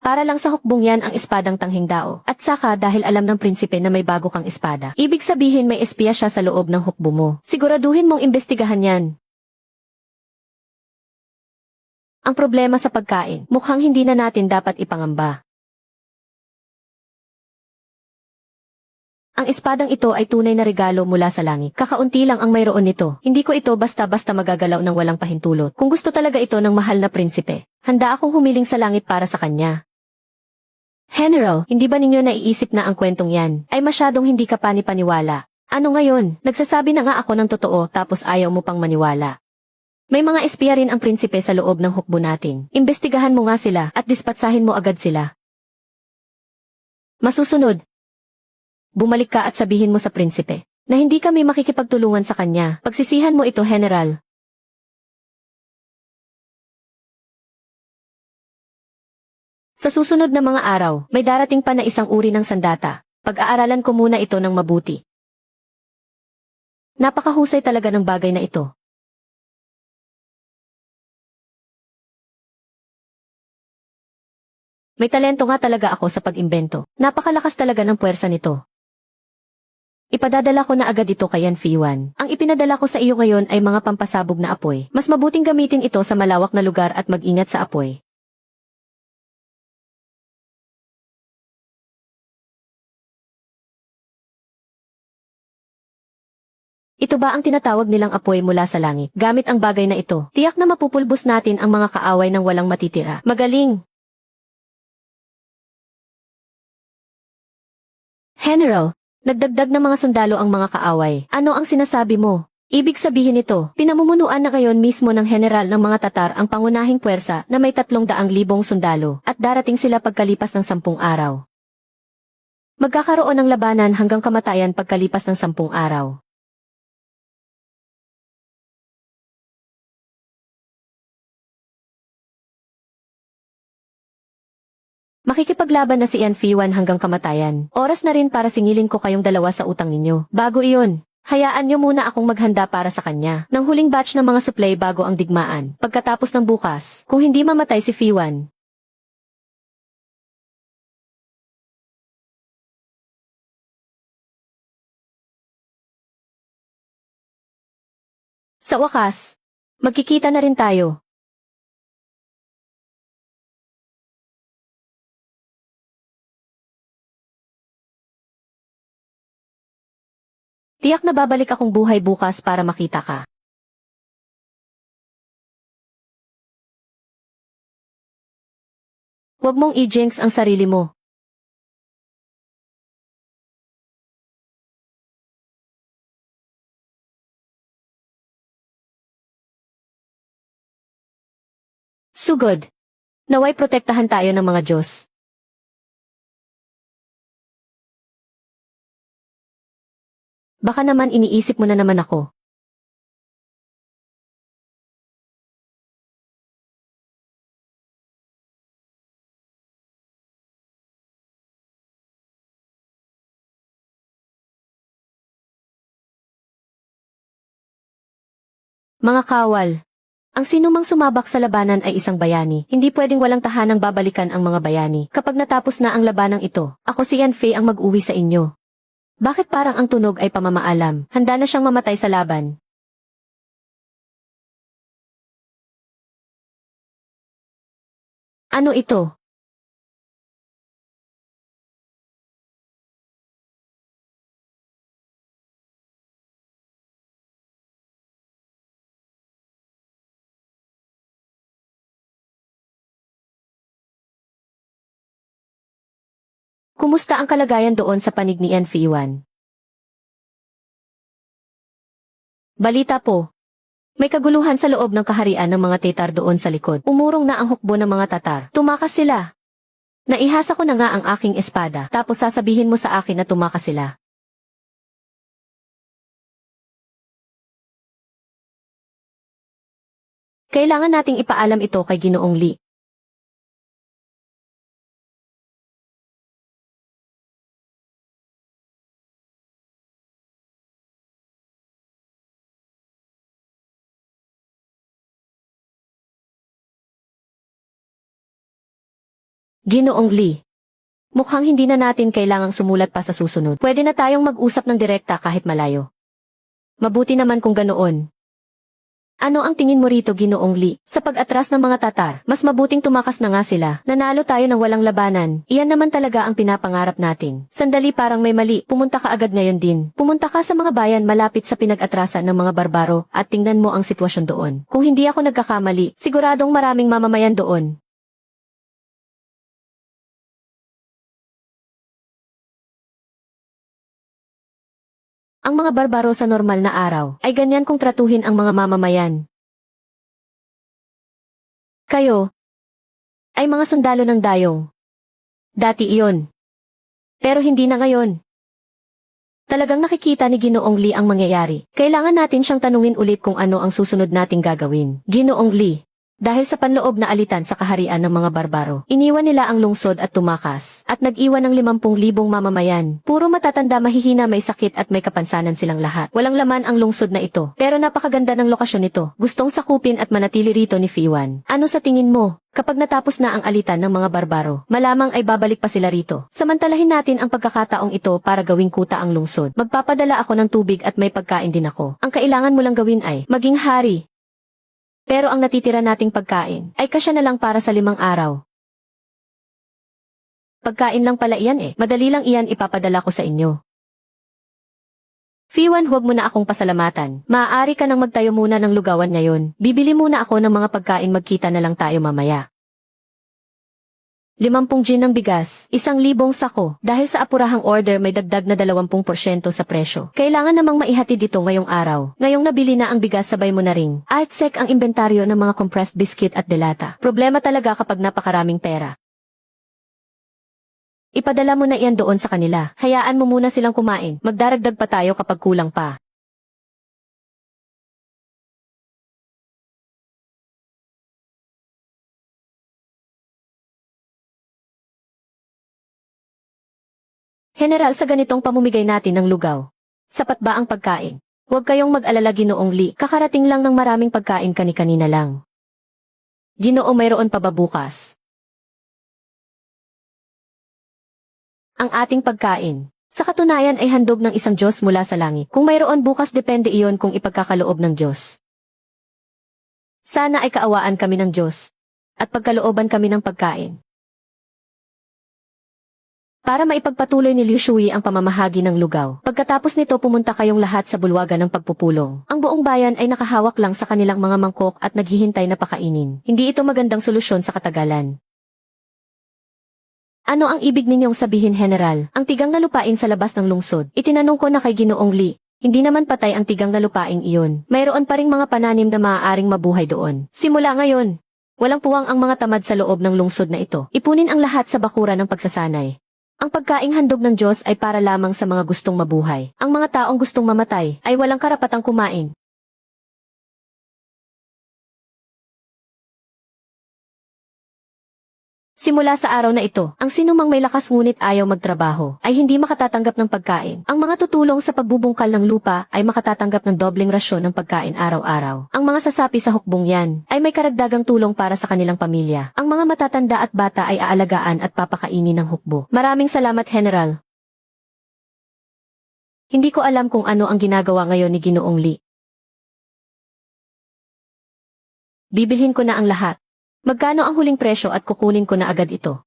Para lang sa hukbong yan ang espadang tanghing dao. At saka dahil alam ng prinsipe na may bago kang espada. Ibig sabihin may espiya siya sa loob ng hukbo mo. Siguraduhin mong imbestigahan yan. Ang problema sa pagkain, mukhang hindi na natin dapat ipangamba. Ang espadang ito ay tunay na regalo mula sa langit. Kakaunti lang ang mayroon nito. Hindi ko ito basta-basta magagalaw ng walang pahintulot. Kung gusto talaga ito ng mahal na prinsipe, handa akong humiling sa langit para sa kanya. General, hindi ba ninyo naiisip na ang kwentong yan ay masyadong hindi ka panipaniwala? Ano ngayon? Nagsasabi na nga ako ng totoo tapos ayaw mo pang maniwala. May mga espiya rin ang prinsipe sa loob ng hukbo natin. Imbestigahan mo nga sila at dispatsahin mo agad sila. Masusunod, bumalik ka at sabihin mo sa prinsipe na hindi kami makikipagtulungan sa kanya. Pagsisihan mo ito, General. Sa susunod na mga araw, may darating pa na isang uri ng sandata. Pag-aaralan ko muna ito ng mabuti. Napakahusay talaga ng bagay na ito. May talento nga talaga ako sa pag-imbento. Napakalakas talaga ng puwersa nito. Ipadadala ko na agad ito kay Yan Fiwan. Ang ipinadala ko sa iyo ngayon ay mga pampasabog na apoy. Mas mabuting gamitin ito sa malawak na lugar at mag-ingat sa apoy. Ito ba ang tinatawag nilang apoy mula sa langit? Gamit ang bagay na ito, tiyak na mapupulbos natin ang mga kaaway ng walang matitira. Magaling! General, nagdagdag na mga sundalo ang mga kaaway. Ano ang sinasabi mo? Ibig sabihin nito, pinamumunuan na ngayon mismo ng general ng mga Tatar ang pangunahing puwersa na may 300,000 sundalo at darating sila pagkalipas ng 10 araw. Magkakaroon ng labanan hanggang kamatayan pagkalipas ng 10 araw. Makikipaglaban na si Yan Fiwan hanggang kamatayan. Oras na rin para singilin ko kayong dalawa sa utang ninyo. Bago iyon, hayaan nyo muna akong maghanda para sa kanya ng huling batch ng mga supply bago ang digmaan. Pagkatapos ng bukas, kung hindi mamatay si Fiwan. Sa wakas, magkikita na rin tayo. Tiyak na babalik akong buhay bukas para makita ka. Huwag mong i-jinx ang sarili mo. Sugod. Naway protektahan tayo ng mga Diyos. Baka naman iniisip mo na naman ako. Mga kawal. Ang sinumang sumabak sa labanan ay isang bayani. Hindi pwedeng walang tahanang babalikan ang mga bayani. Kapag natapos na ang labanang ito, ako si Yanfei ang mag-uwi sa inyo. Bakit parang ang tunog ay pamamaalam? Handa na siyang mamatay sa laban. Ano ito? Kumusta ang kalagayan doon sa panig ni Yanfei Yuan? Balita po. May kaguluhan sa loob ng kaharian ng mga Tatar doon sa likod. Umurong na ang hukbo ng mga Tatar. Tumakas sila. Naihasa ko na nga ang aking espada, tapos sasabihin mo sa akin na tumakas sila. Kailangan nating ipaalam ito kay Ginoong Li. Ginoong Li. Mukhang hindi na natin kailangang sumulat pa sa susunod. Pwede na tayong mag-usap ng direkta kahit malayo. Mabuti naman kung ganoon. Ano ang tingin mo rito, Ginoong Li? Sa pag-atras ng mga Tatar, mas mabuting tumakas na nga sila. Nanalo tayo ng walang labanan. Iyan naman talaga ang pinapangarap natin. Sandali, parang may mali. Pumunta ka agad ngayon din. Pumunta ka sa mga bayan malapit sa pinag-atrasan ng mga barbaro at tingnan mo ang sitwasyon doon. Kung hindi ako nagkakamali, siguradong maraming mamamayan doon. Ang mga barbaro sa normal na araw ay ganyan kung tratuhin ang mga mamamayan. Kayo ay mga sundalo ng dayong. Dati iyon. Pero hindi na ngayon. Talagang nakikita ni Ginoong Li ang mangyayari. Kailangan natin siyang tanungin ulit kung ano ang susunod nating gagawin. Ginoong Li. Dahil sa panloob na alitan sa kaharian ng mga barbaro, iniwan nila ang lungsod at tumakas, at nag-iwan ng 50,000 mamamayan. Puro matatanda, mahihina, may sakit at may kapansanan silang lahat. Walang laman ang lungsod na ito, pero napakaganda ng lokasyon nito. Gustong sakupin at manatili rito ni Fiwan. Ano sa tingin mo? Kapag natapos na ang alitan ng mga barbaro, malamang ay babalik pa sila rito. Samantalahin natin ang pagkakataong ito para gawing kuta ang lungsod. Magpapadala ako ng tubig at may pagkain din ako. Ang kailangan mo lang gawin ay maging hari. Pero ang natitira nating pagkain ay kasya na lang para sa 5 araw. Pagkain lang pala iyan eh. Madali lang iyan, ipapadala ko sa inyo. Fiwan, huwag mo na akong pasalamatan. Maaari ka nang magtayo muna ng lugawan ngayon. Bibili muna ako ng mga pagkain, magkita na lang tayo mamaya. 50 gin ng bigas, 1,000 sako. Dahil sa apurahang order may dagdag na 20% sa presyo. Kailangan namang maihatid ito ngayong araw. Ngayong nabili na ang bigas, sabay mo na ring at sek ang inventaryo ng mga compressed biscuit at delata. Problema talaga kapag napakaraming pera. Ipadala mo na iyan doon sa kanila. Hayaan mo muna silang kumain. Magdaragdag pa tayo kapag kulang pa. General, sa ganitong pamumigay natin ng lugaw, sapat ba ang pagkain? Huwag kayong mag-alala, Ginoong Li. Kakarating lang ng maraming pagkain kani-kanina lang. Ginoo, mayroon pa ba bukas? Ang ating pagkain. Sa katunayan ay handog ng isang Diyos mula sa langit. Kung mayroon bukas, depende iyon kung ipagkakaloob ng Diyos. Sana ay kaawaan kami ng Diyos at pagkalooban kami ng pagkain. para maipagpatuloy ni Liu Shui ang pamamahagi ng lugaw. Pagkatapos nito pumunta kayong lahat sa bulwagan ng pagpupulong. Ang buong bayan ay nakahawak lang sa kanilang mga mangkok at naghihintay na pakainin. Hindi ito magandang solusyon sa katagalan. Ano ang ibig ninyong sabihin, General? Ang tigang na lupain sa labas ng lungsod. Itinanong ko na kay Ginoong Li. Hindi naman patay ang tigang na lupaing iyon. Mayroon pa ring mga pananim na maaaring mabuhay doon. Simula ngayon, walang puwang ang mga tamad sa loob ng lungsod na ito. Ipunin ang lahat sa bakuran ng pagsasanay. Ang pagkaing handog ng Diyos ay para lamang sa mga gustong mabuhay. Ang mga taong gustong mamatay ay walang karapatang kumain. Simula sa araw na ito, ang sinumang may lakas ngunit ayaw magtrabaho ay hindi makatatanggap ng pagkain. Ang mga tutulong sa pagbubungkal ng lupa ay makatatanggap ng dobleng rasyon ng pagkain araw-araw. Ang mga sasapi sa hukbong yan ay may karagdagang tulong para sa kanilang pamilya. Ang mga matatanda at bata ay aalagaan at papakainin ng hukbo. Maraming salamat, General. Hindi ko alam kung ano ang ginagawa ngayon ni Ginoong Li. Bibilhin ko na ang lahat. Magkano ang huling presyo at kukunin ko na agad ito?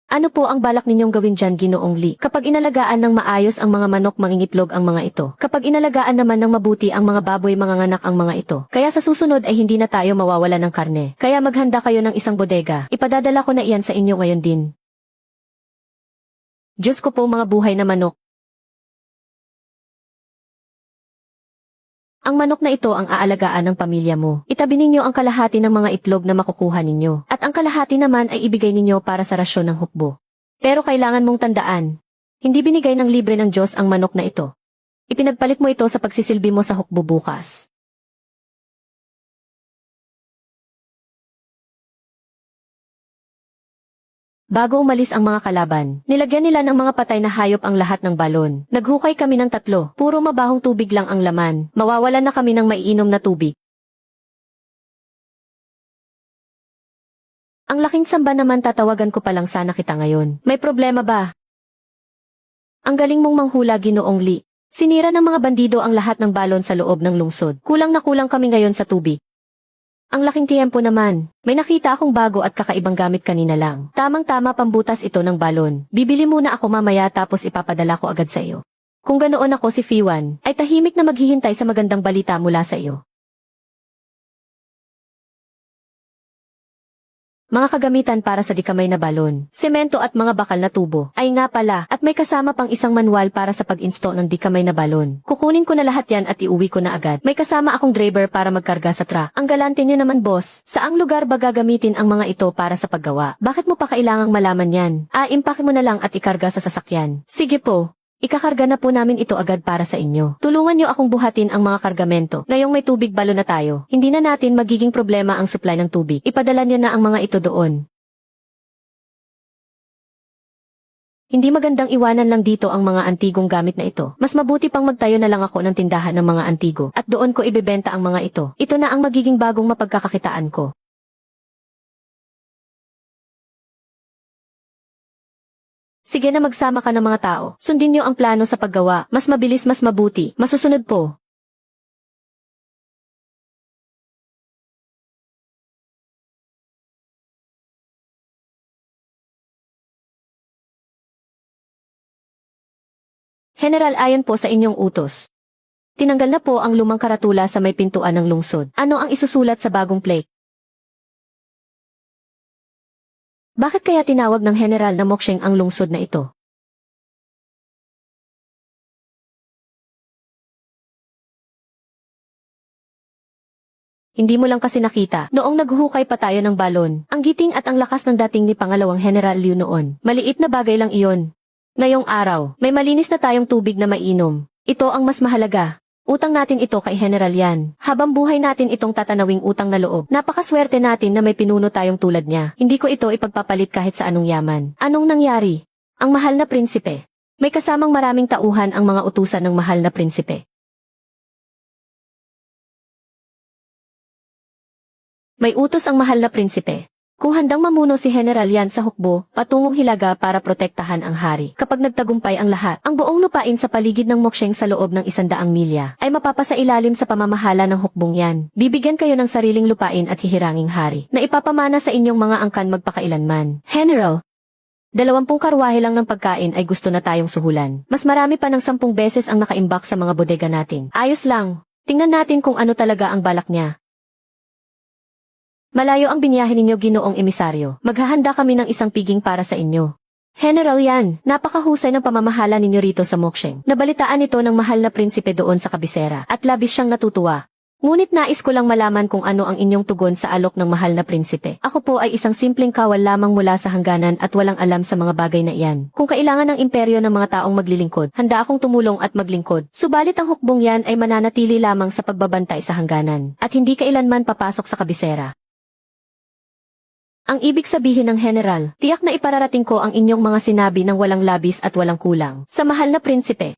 Ano po ang balak ninyong gawin dyan, Ginoong Li? Kapag inalagaan ng maayos ang mga manok, mangingitlog ang mga ito. Kapag inalagaan naman ng mabuti ang mga baboy, manganganak ang mga ito. Kaya sa susunod ay hindi na tayo mawawala ng karne. Kaya maghanda kayo ng isang bodega. Ipadadala ko na iyan sa inyo ngayon din. Diyos ko po, mga buhay na manok. Ang manok na ito ang aalagaan ng pamilya mo. Itabi ninyo ang kalahati ng mga itlog na makukuha ninyo. At ang kalahati naman ay ibigay ninyo para sa rasyon ng hukbo. Pero kailangan mong tandaan, hindi binigay ng libre ng Diyos ang manok na ito. Ipinagpalit mo ito sa pagsisilbi mo sa hukbo bukas. Bago umalis ang mga kalaban, nilagyan nila ng mga patay na hayop ang lahat ng balon. Naghukay kami ng 3, puro mabahong tubig lang ang laman. Mawawalan na kami ng maiinom na tubig. Ang laking samba naman, tatawagan ko pa lang sana kita ngayon. May problema ba? Ang galing mong manghula, Ginoong Li. Sinira ng mga bandido ang lahat ng balon sa loob ng lungsod. Kulang na kulang kami ngayon sa tubig. Ang laking tiyempo naman. May nakita akong bago at kakaibang gamit kanina lang. Tamang-tama, pambutas ito ng balon. Bibili muna ako mamaya tapos ipapadala ko agad sa iyo. Kung ganoon ako, si Fiwan ay tahimik na maghihintay sa magandang balita mula sa iyo. Mga kagamitan para sa dikamay na balon, semento at mga bakal na tubo. Ay nga pala, at may kasama pang isang manual para sa pag-install ng dikamay na balon. Kukunin ko na lahat yan at iuwi ko na agad. May kasama akong driver para magkarga sa truck. Ang galante niyo naman, boss. Saang lugar ba gagamitin ang mga ito para sa paggawa? Bakit mo pa kailangang malaman yan? Impake mo na lang at ikarga sa sasakyan. Sige po. Ikakarga na po namin ito agad para sa inyo. Tulungan niyo akong buhatin ang mga kargamento. Ngayong may tubig balon na tayo, hindi na natin magiging problema ang supply ng tubig. Ipadala niyo na ang mga ito doon. Hindi magandang iwanan lang dito ang mga antigong gamit na ito. Mas mabuti pang magtayo na lang ako ng tindahan ng mga antigo at doon ko ibebenta ang mga ito. Ito na ang magiging bagong mapagkakakitaan ko. Sige na, magsama ka ng mga tao. Sundin niyo ang plano sa paggawa. Mas mabilis, mas mabuti. Masusunod po. General, ayon po sa inyong utos. Tinanggal na po ang lumang karatula sa may pintuan ng lungsod. Ano ang isusulat sa bagong plaque? Bakit kaya tinawag ng General na Moksheng ang lungsod na ito? Hindi mo lang kasi nakita, noong naghuhukay pa tayo ng balon, ang giting at ang lakas ng dating ni Pangalawang General Liu noon. Maliit na bagay lang iyon. Ngayong araw, may malinis na tayong tubig na mainom. Ito ang mas mahalaga. Utang natin ito kay General Yan. Habang buhay natin itong tatanawing utang na loob. Napakaswerte natin na may pinuno tayong tulad niya. Hindi ko ito ipagpapalit kahit sa anong yaman. Anong nangyari? Ang mahal na prinsipe. May kasamang maraming tauhan ang mga utusan ng mahal na prinsipe. May utos ang mahal na prinsipe. Kung handang mamuno si General Yan sa hukbo, patungong Hilaga para protektahan ang hari. Kapag nagtagumpay ang lahat, ang buong lupain sa paligid ng Moksheng sa loob ng 100 milya ay mapapasailalim sa pamamahala ng hukbong yan. Bibigyan kayo ng sariling lupain at hihiranging hari na ipapamana sa inyong mga angkan magpakailanman. General, 20 karwahe lang ng pagkain ay gusto na tayong suhulan. Mas marami pa ng 10 beses ang nakaimbak sa mga bodega natin. Ayos lang. Tingnan natin kung ano talaga ang balak niya. Malayo ang binyahe ninyo, Ginoong Emisaryo. Maghahanda kami ng isang piging para sa inyo. General Yan, napakahusay ng pamamahala ninyo rito sa Moksheng. Nabalitaan ito ng mahal na prinsipe doon sa kabisera at labis siyang natutuwa. Ngunit nais ko lang malaman kung ano ang inyong tugon sa alok ng mahal na prinsipe. Ako po ay isang simpleng kawal lamang mula sa hangganan at walang alam sa mga bagay na iyan. Kung kailangan ng imperyo ng mga taong maglilingkod, handa akong tumulong at maglingkod. Subalit ang hukbong yan ay mananatili lamang sa pagbabantay sa hangganan at hindi kailanman papasok sa kabisera. Ang ibig sabihin ng General, tiyak na ipararating ko ang inyong mga sinabi ng walang labis at walang kulang sa mahal na prinsipe.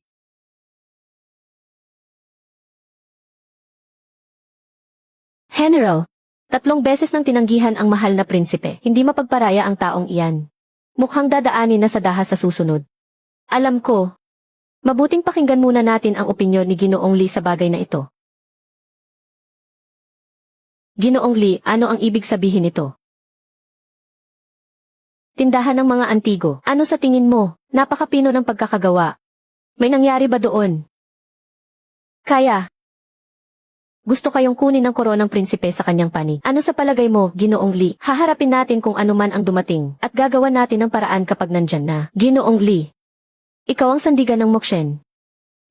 General, 3 beses nang tinanggihan ang mahal na prinsipe, hindi mapagparaya ang taong iyan. Mukhang dadaanin na sa dahas sa susunod. Alam ko. Mabuting pakinggan muna natin ang opinyon ni Ginoong Li sa bagay na ito. Ginoong Li, ano ang ibig sabihin nito? Tindahan ng mga antigo. Ano sa tingin mo? Napakapino ng pagkakagawa. May nangyari ba doon? Kaya. Gusto kayong kunin ang koronang prinsipe sa kanyang panig. Ano sa palagay mo, Ginoong Li? Haharapin natin kung ano man ang dumating at gagawa natin ng paraan kapag nandyan na. Ginoong Li, ikaw ang sandigan ng Mokshen.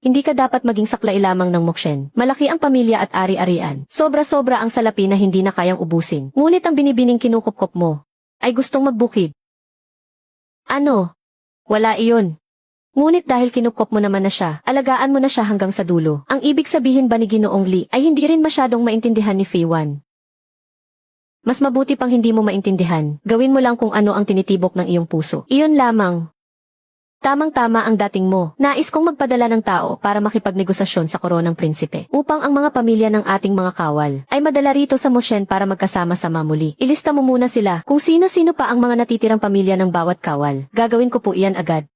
Hindi ka dapat maging saklay lamang ng Mokshen. Malaki ang pamilya at ari-arian. Sobra-sobra ang salapi na hindi na kayang ubusin. Ngunit ang binibining kinukupkop mo ay gustong magbukid. Ano? Wala iyon. Ngunit dahil kinupkop mo naman na siya, alagaan mo na siya hanggang sa dulo. Ang ibig sabihin ba ni Ginoong Li ay hindi rin masyadong maintindihan ni Fei Wan? Mas mabuti pang hindi mo maintindihan, gawin mo lang kung ano ang tinitibok ng iyong puso. Iyon lamang. Tamang-tama ang dating mo. Nais kong magpadala ng tao para makipagnegosasyon sa koronang prinsipe upang ang mga pamilya ng ating mga kawal ay madala rito sa Moshen para magkasama-sama muli. Ilista mo muna sila kung sino-sino pa ang mga natitirang pamilya ng bawat kawal. Gagawin ko po iyan agad.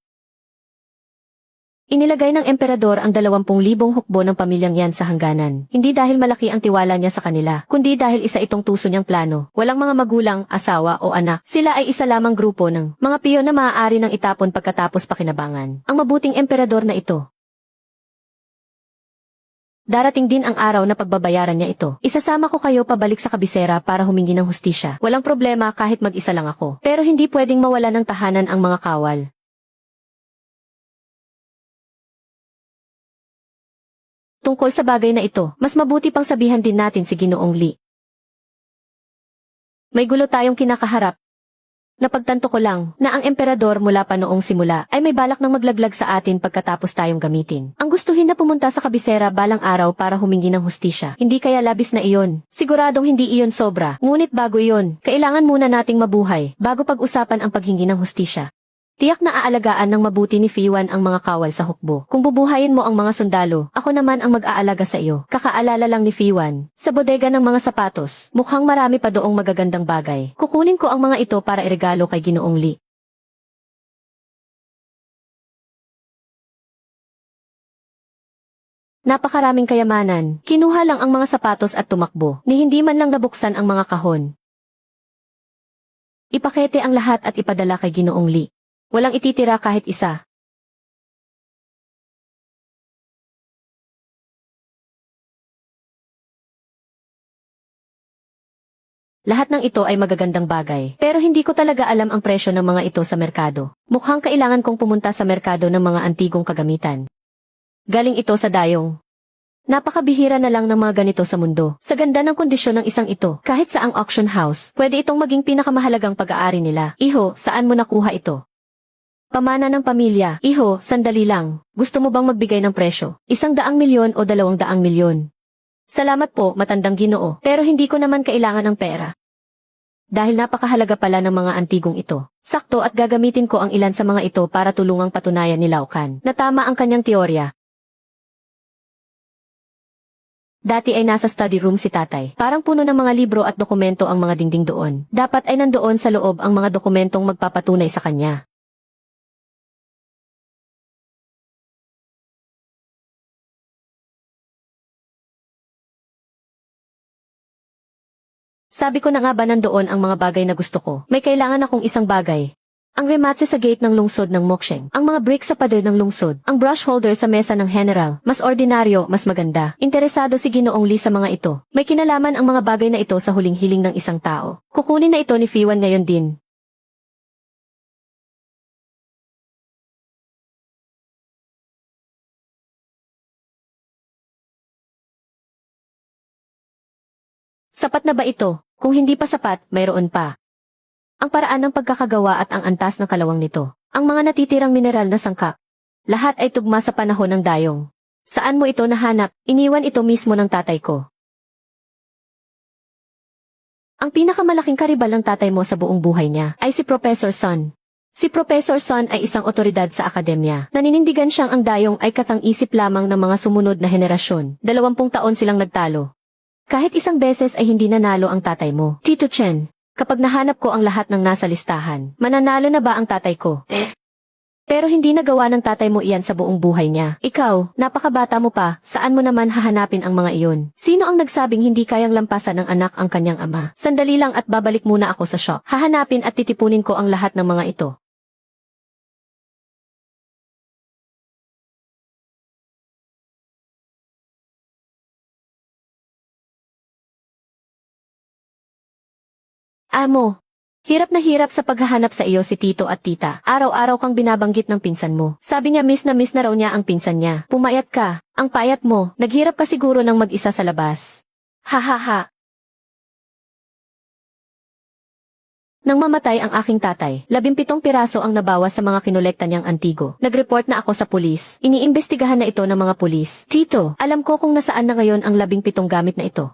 Inilagay ng emperador ang 20,000 hukbo ng pamilyang yan sa hangganan. Hindi dahil malaki ang tiwala niya sa kanila, kundi dahil isa itong tuso niyang plano. Walang mga magulang, asawa o anak. Sila ay isa lamang grupo ng mga piyon na maaari nang itapon pagkatapos pakinabangan. Ang mabuting emperador na ito. Darating din ang araw na pagbabayaran niya ito. Isasama ko kayo pabalik sa kabisera para humingi ng hustisya. Walang problema kahit mag-isa lang ako. Pero hindi pwedeng mawala ng tahanan ang mga kawal. Tungkol sa bagay na ito, mas mabuti pang sabihan din natin si Ginoong Li. May gulo tayong kinakaharap. Napagtanto ko lang na ang emperador mula pa noong simula ay may balak ng maglaglag sa atin pagkatapos tayong gamitin. Ang gustuhin na pumunta sa kabisera balang araw para humingi ng hustisya. Hindi kaya labis na iyon. Siguradong hindi iyon sobra. Ngunit bago iyon, kailangan muna nating mabuhay bago pag-usapan ang paghingi ng hustisya. Tiyak na aalagaan ng mabuti ni Fei Wan ang mga kawal sa hukbo. Kung bubuhayin mo ang mga sundalo, ako naman ang mag-aalaga sa iyo. Kakaalala lang ni Fei Wan, sa bodega ng mga sapatos, mukhang marami pa doong magagandang bagay. Kukunin ko ang mga ito para iregalo kay Ginoong Li. Napakaraming kayamanan, kinuha lang ang mga sapatos at tumakbo, ni hindi man lang nabuksan ang mga kahon. Ipakete ang lahat at ipadala kay Ginoong Li. Walang ititira kahit isa. Lahat ng ito ay magagandang bagay, pero hindi ko talaga alam ang presyo ng mga ito sa merkado. Mukhang kailangan kong pumunta sa merkado ng mga antigong kagamitan. Galing ito sa dayong. Napakabihira na lang ng mga ganito sa mundo. Sa ganda ng kondisyon ng isang ito, kahit sa ang auction house, pwede itong maging pinakamahalagang pag-aari nila. Iho, saan mo nakuha ito? Pamana ng pamilya. Iho, sandali lang. Gusto mo bang magbigay ng presyo? 100 milyon o 200 milyon? Salamat po, matandang Ginoo. Pero hindi ko naman kailangan ng pera. Dahil napakahalaga pala ng mga antigong ito. Sakto at gagamitin ko ang ilan sa mga ito para tulungang patunayan ni Lao Kan na tama ang kanyang teorya. Dati ay nasa study room si tatay. Parang puno ng mga libro at dokumento ang mga dingding doon. Dapat ay nandoon sa loob ang mga dokumentong magpapatunay sa kanya. Sabi ko na nga ba nandoon ang mga bagay na gusto ko. May kailangan akong isang bagay. Ang rematse sa gate ng lungsod ng Moksheng, ang mga brick sa pader ng lungsod, ang brush holder sa mesa ng general, mas ordinaryo, mas maganda. Interesado si Ginoong Lee sa mga ito. May kinalaman ang mga bagay na ito sa huling hiling ng isang tao. Kukunin na ito ni Fiwan ngayon din. Sapat na ba ito? Kung hindi pa sapat, mayroon pa. Ang paraan ng pagkakagawa at ang antas ng kalawang nito. Ang mga natitirang mineral na sangkap. Lahat ay tugma sa panahon ng dayong. Saan mo ito nahanap? Iniwan ito mismo ng tatay ko. Ang pinakamalaking karibal ng tatay mo sa buong buhay niya ay si Professor Sun. Si Professor Sun ay isang otoridad sa akademya. Naninindigan siyang ang dayong ay katang-isip lamang ng mga sumunod na henerasyon. 20 taon silang nagtalo. Kahit isang beses ay hindi nanalo ang tatay mo. Tito Chen, kapag nahanap ko ang lahat ng nasa listahan, mananalo na ba ang tatay ko? Pero hindi nagawa ng tatay mo iyan sa buong buhay niya. Ikaw, napakabata mo pa, saan mo naman hahanapin ang mga iyon? Sino ang nagsabing hindi kayang lampasan ng anak ang kanyang ama? Sandali lang at babalik muna ako sa shop. Hahanapin at titipunin ko ang lahat ng mga ito. Amo, hirap na hirap sa paghahanap sa iyo si tito at tita. Araw-araw kang binabanggit ng pinsan mo. Sabi niya miss na raw niya ang pinsan niya. Pumayat ka. Ang payat mo. Naghirap ka siguro ng mag-isa sa labas. Ha ha ha. Nang mamatay ang aking tatay, 17 piraso ang nabawas sa mga kinolekta niyang antigo. Nag-report na ako sa pulis. Iniimbestigahan na ito ng mga pulis. Tito, alam ko kung nasaan na ngayon ang 17 gamit na ito.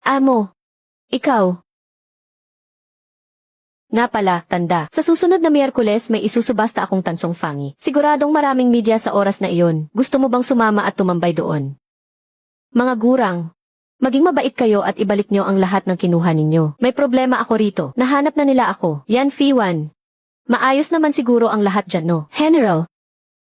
Amo, ikaw. Nga pala, tanda. Sa susunod na Miyerkules may isusubasta akong tansong fangi. Siguradong maraming media sa oras na iyon. Gusto mo bang sumama at tumambay doon? Mga gurang, maging mabait kayo at ibalik nyo ang lahat ng kinuha ninyo. May problema ako rito. Nahanap na nila ako. Yan Fiwan. Maayos naman siguro ang lahat dyan no? General.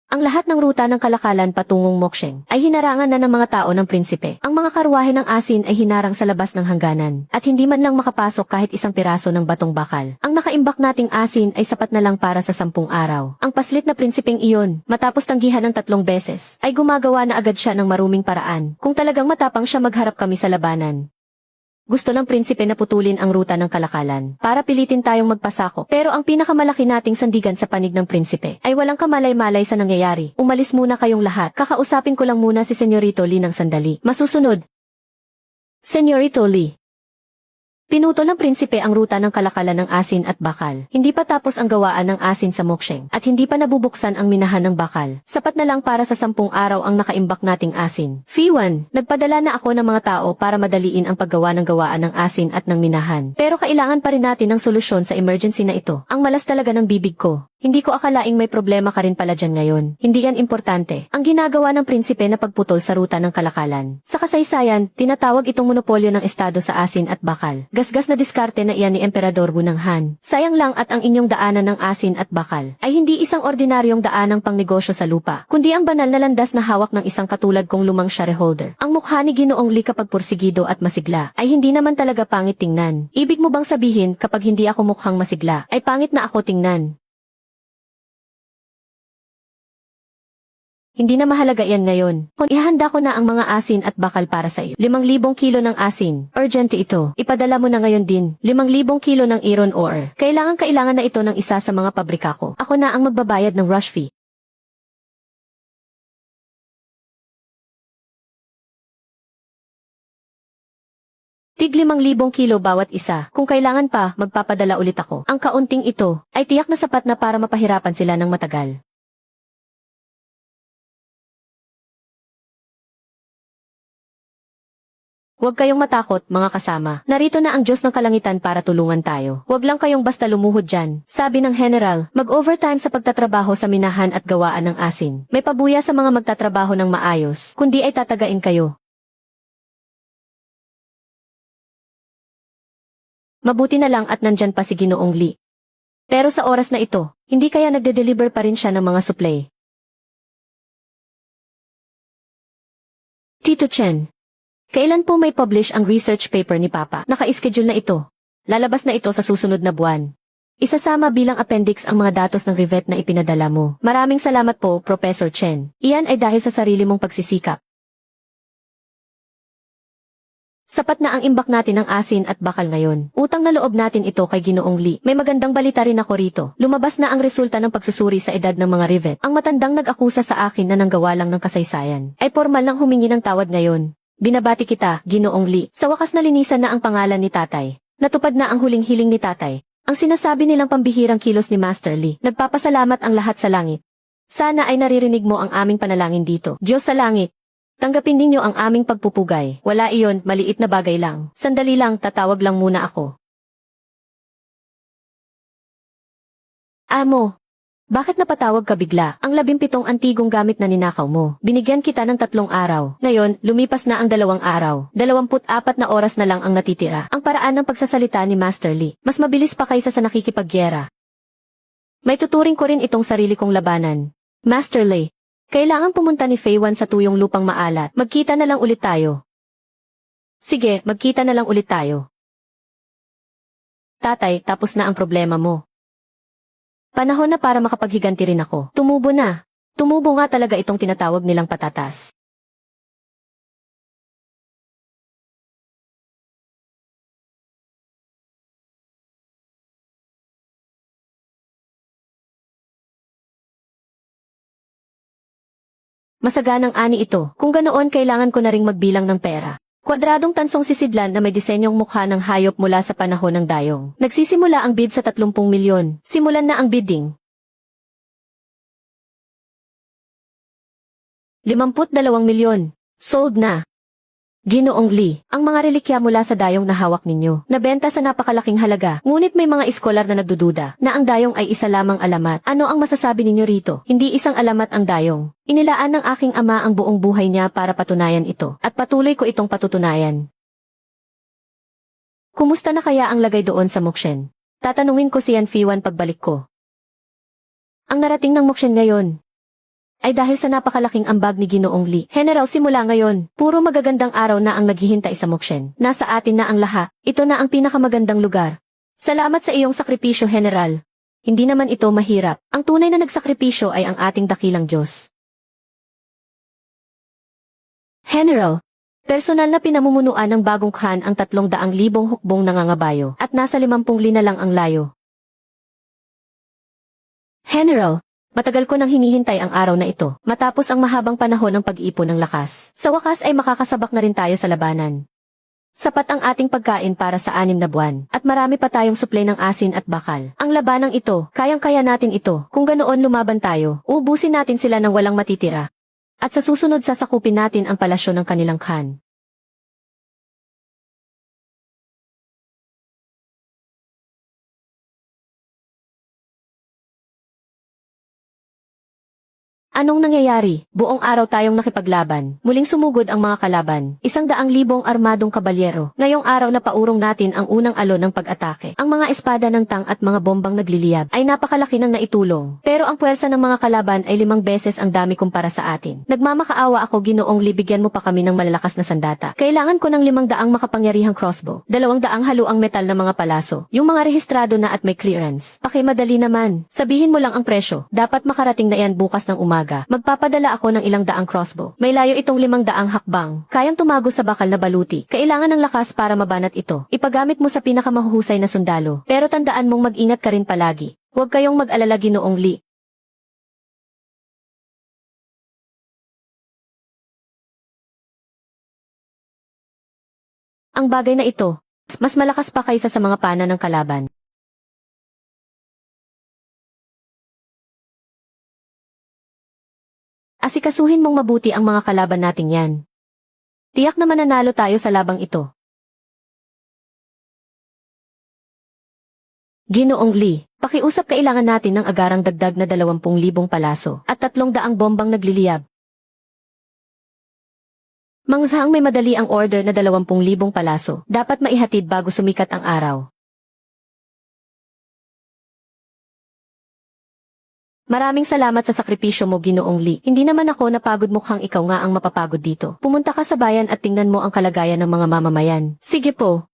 Ang lahat ng ruta ng kalakalan patungong Moksheng ay hinarangan na ng mga tao ng prinsipe. Ang mga karwahe ng asin ay hinarang sa labas ng hangganan at hindi man lang makapasok kahit isang piraso ng batong bakal. Ang nakaimbak nating asin ay sapat na lang para sa 10 araw. Ang paslit na prinsipeng iyon, matapos tanggihan ng 3 beses, ay gumagawa na agad siya ng maruming paraan. Kung talagang matapang siya magharap kami sa labanan. Gusto ng prinsipe na putulin ang ruta ng kalakalan para pilitin tayong magpasako. Pero ang pinakamalaki nating sandigan sa panig ng prinsipe ay walang kamalay-malay sa nangyayari. Umalis muna kayong lahat. Kakausapin ko lang muna si Senyorito Lee ng sandali. Masusunod. Senyorito Lee. Pinuto ng prinsipe ang ruta ng kalakalan ng asin at bakal. Hindi pa tapos ang gawaan ng asin sa Moksheng at hindi pa nabubuksan ang minahan ng bakal. Sapat na lang para sa 10 araw ang nakaimbak nating asin. Fiwan, nagpadala na ako ng mga tao para madaliin ang paggawa ng gawaan ng asin at ng minahan. Pero kailangan pa rin natin ng solusyon sa emergency na ito. Ang malas talaga ng bibig ko. Hindi ko akalaing may problema ka rin pala dyan ngayon. Hindi yan importante. Ang ginagawa ng prinsipe na pagputol sa ruta ng kalakalan. Sa kasaysayan, tinatawag itong monopolyo ng estado sa asin at bakal. Gasgas na diskarte na iyan ni Emperador Wu ng Han. Sayang lang at ang inyong daanan ng asin at bakal ay hindi isang ordinaryong daanang pangnegosyo sa lupa, kundi ang banal na landas na hawak ng isang katulad kong lumang shareholder. Ang mukha ni Ginoong Lee kapag pursigido at masigla ay hindi naman talaga pangit tingnan. Ibig mo bang sabihin kapag hindi ako mukhang masigla ay pangit na ako tingnan? Hindi na mahalaga yan ngayon. Kung ihanda ko na ang mga asin at bakal para sa iyo. 5,000 kilo ng asin. Urgente ito. Ipadala mo na ngayon din. 5,000 kilo ng iron ore. Kailangan na ito ng isa sa mga pabrika ko. Ako na ang magbabayad ng rush fee. Tig 5,000 kilo bawat isa. Kung kailangan pa, magpapadala ulit ako. Ang kaunting ito ay tiyak na sapat na para mapahirapan sila ng matagal. Huwag kayong matakot, mga kasama. Narito na ang Diyos ng Kalangitan para tulungan tayo. Huwag lang kayong basta lumuhod dyan. Sabi ng General, mag-overtime sa pagtatrabaho sa minahan at gawaan ng asin. May pabuya sa mga magtatrabaho ng maayos, kundi ay tatagain kayo. Mabuti na lang at nandyan pa si Ginoong Lee. Pero sa oras na ito, hindi kaya nagde-deliver pa rin siya ng mga supply. Tito Chen, kailan po may publish ang research paper ni Papa? Naka-schedule na ito. Lalabas na ito sa susunod na buwan. Isasama bilang appendix ang mga datos ng rivet na ipinadala mo. Maraming salamat po, Professor Chen. Iyan ay dahil sa sarili mong pagsisikap. Sapat na ang imbak natin ng asin at bakal ngayon. Utang na loob natin ito kay Ginoong Lee. May magandang balita rin ako rito. Lumabas na ang resulta ng pagsusuri sa edad ng mga rivet. Ang matandang nag-akusa sa akin na nanggawa lang ng kasaysayan ay formal nang humingi ng tawad ngayon. Binabati kita, Ginoong Lee. Sa wakas nalinisan na ang pangalan ni tatay. Natupad na ang huling hiling ni tatay. Ang sinasabi nilang pambihirang kilos ni Master Lee. Nagpapasalamat ang lahat sa langit. Sana ay naririnig mo ang aming panalangin dito. Diyos sa langit. Tanggapin ninyo ang aming pagpupugay. Wala iyon, maliit na bagay lang. Sandali lang, tatawag lang muna ako. Amo, bakit napatawag ka bigla? Ang 17 antigong gamit na ninakaw mo. Binigyan kita ng 3 araw. Ngayon, lumipas na ang 2 araw. 24 na oras na lang ang natitira. Ang paraan ng pagsasalita ni Master Lee, mas mabilis pa kaysa sa nakikipagyera. May tuturing ko rin itong sarili kong labanan. Master Lee, kailangan pumunta ni Feiwan sa tuyong lupang maalat. Magkita na lang ulit tayo. Sige, magkita na lang ulit tayo. Tatay, tapos na ang problema mo. Panahon na para makapaghiganti rin ako. Tumubo na. Tumubo nga talaga itong tinatawag nilang patatas. Masaganang ani ito. Kung ganoon kailangan ko na ring magbilang ng pera. Kwadradong tansong sisidlan na may disenyong mukha ng hayop mula sa panahon ng dayong. Nagsisimula ang bid sa 30 milyon. Simulan na ang bidding. 52 milyon. Sold na. Ginoong Lee, ang mga relikya mula sa dayong na hawak ninyo, nabenta sa napakalaking halaga, ngunit may mga iskolar na nagdududa na ang dayong ay isa lamang alamat. Ano ang masasabi ninyo rito? Hindi isang alamat ang dayong. Inilaan ng aking ama ang buong buhay niya para patunayan ito, at patuloy ko itong patutunayan. Kumusta na kaya ang lagay doon sa Mokshen? Tatanungin ko si Yan Fiwan pagbalik ko. Ang narating ng Mokshen ngayon ay dahil sa napakalaking ambag ni Ginoong Lee. General, simula ngayon, puro magagandang araw na ang naghihintay sa Mokshen. Nasa atin na ang lahat. Ito na ang pinakamagandang lugar. Salamat sa iyong sakripisyo, General. Hindi naman ito mahirap. Ang tunay na nagsakripisyo ay ang ating dakilang Diyos. General, personal na pinamumunuan ng bagong Khan ang 300,000 hukbong nangangabayo at nasa 50 lina lang ang layo. General, matagal ko nang hinihintay ang araw na ito, matapos ang mahabang panahon ng pag-iipon ng lakas. Sa wakas ay makakasabak na rin tayo sa labanan. Sapat ang ating pagkain para sa 6 na buwan, at marami pa tayong supply ng asin at bakal. Ang labanang ito, kayang-kaya natin ito. Kung ganoon lumaban tayo, uubusin natin sila ng walang matitira. At sa susunod sasakupin natin ang palasyo ng kanilang Khan. Anong nangyayari? Buong araw tayong nakipaglaban. Muling sumugod ang mga kalaban. 100,000 armadong kabalyero. Ngayong araw na paurong natin ang unang alon ng pag-atake. Ang mga espada ng tang at mga bombang nagliliyab ay napakalaki ng naitulong. Pero ang puwersa ng mga kalaban ay 5 beses ang dami kumpara sa atin. Nagmamakaawa ako, Ginoong Lee, bigyan mo pa kami ng malalakas na sandata. Kailangan ko ng 500 makapangyarihang crossbow. 200 haluang metal na mga palaso. Yung mga rehistrado na at may clearance. Pakimadali naman. Sabihin mo lang ang presyo. Dapat makarating na yan bukas ng umaga. Magpapadala ako ng 200 crossbow. May layo itong 500 hakbang. Kayang tumago sa bakal na baluti. Kailangan ng lakas para mabanat ito. Ipagamit mo sa pinakamahuhusay na sundalo. Pero tandaan mong mag-ingat ka rin palagi. Huwag kayong mag-alala, Ginoong Lee. Ang bagay na ito, mas malakas pa kaysa sa mga pana ng kalaban. Asikasuhin mong mabuti ang mga kalaban nating yan. Tiyak na mananalo tayo sa labang ito. Ginoong Lee, pakiusap kailangan natin ng agarang dagdag na 20,000 palaso at 300 bombang nagliliyab. Mang Zhang, may madali ang order na 20,000 palaso. Dapat maihatid bago sumikat ang araw. Maraming salamat sa sakripisyo mo, Ginoong Lee. Hindi naman ako napagod, mukhang ikaw nga ang mapapagod dito. Pumunta ka sa bayan at tingnan mo ang kalagayan ng mga mamamayan. Sige po.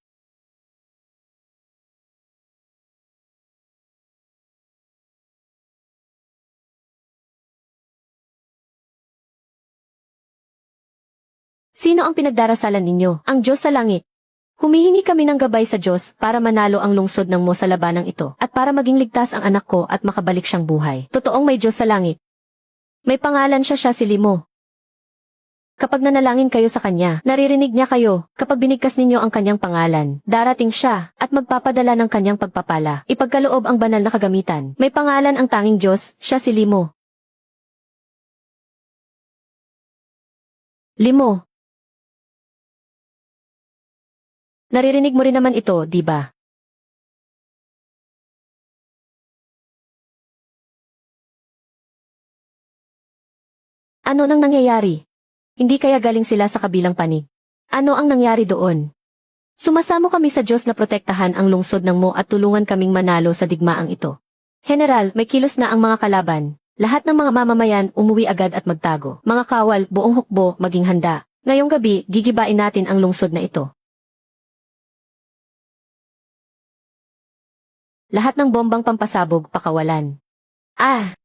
Sino ang pinagdarasalan ninyo? Ang Diyos sa langit. Humihingi kami ng gabay sa Diyos para manalo ang lungsod ng Mo sa labanang ito at para maging ligtas ang anak ko at makabalik siyang buhay. Totoong may Diyos sa langit. May pangalan siya si Limo. Kapag nanalangin kayo sa kanya, naririnig niya kayo. Kapag binigkas ninyo ang kanyang pangalan, darating siya at magpapadala ng kanyang pagpapala. Ipagkaloob ang banal na kagamitan. May pangalan ang tanging Diyos, siya si Limo. Limo. Naririnig mo rin naman ito, di ba? Ano nang nangyayari? Hindi kaya galing sila sa kabilang panig? Ano ang nangyari doon? Sumasamo kami sa Diyos na protektahan ang lungsod ng Mo at tulungan kaming manalo sa digmaang ito. General, may kilos na ang mga kalaban. Lahat ng mga mamamayan umuwi agad at magtago. Mga kawal, buong hukbo, maging handa. Ngayong gabi, gigibain natin ang lungsod na ito. Lahat ng bombang pampasabog, pakawalan. Ah!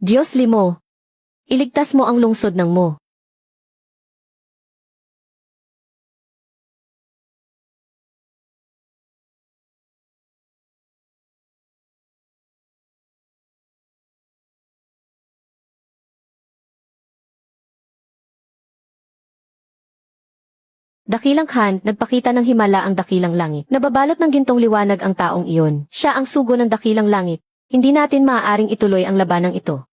Diyos Limo, iligtas mo ang lungsod ng Mo. Dakilang Khan, nagpakita ng himala ang dakilang langit. Nababalot ng gintong liwanag ang taong iyon. Siya ang sugo ng dakilang langit. Hindi natin maaaring ituloy ang labanang ito.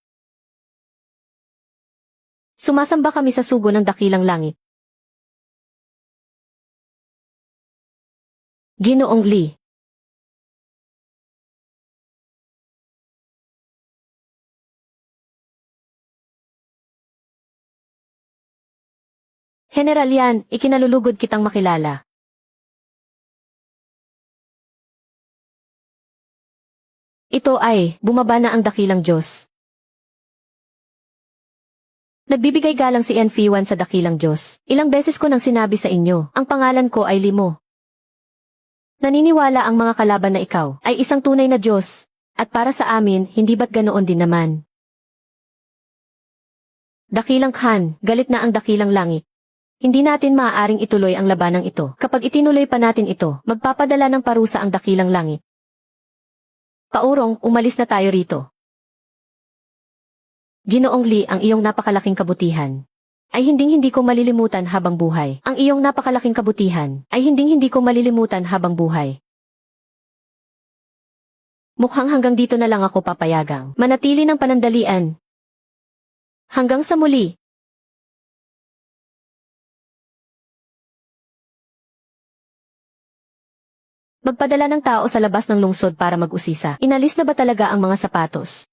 Sumasamba kami sa sugo ng dakilang langit. Ginoong Lee. General Yan, ikinalulugod kitang makilala. Ito ay, bumaba na ang dakilang Diyos. Nagbibigay galang si NV1 sa dakilang Diyos. Ilang beses ko nang sinabi sa inyo, ang pangalan ko ay Limo. Naniniwala ang mga kalaban na ikaw ay isang tunay na Diyos. At para sa amin, hindi ba't ganoon din naman? Dakilang Khan, galit na ang dakilang langit. Hindi natin maaaring ituloy ang labanang ito. Kapag itinuloy pa natin ito, magpapadala ng parusa ang dakilang langit. Paurong, umalis na tayo rito. Ginoong Lee, ang iyong napakalaking kabutihan ay hinding-hindi ko malilimutan habang buhay. Ang iyong napakalaking kabutihan ay hinding-hindi ko malilimutan habang buhay. Mukhang hanggang dito na lang ako papayagang manatili ng panandalian. Hanggang sa muli. Magpadala ng tao sa labas ng lungsod para mag-usisa. Inalis na ba talaga ang mga sapatos?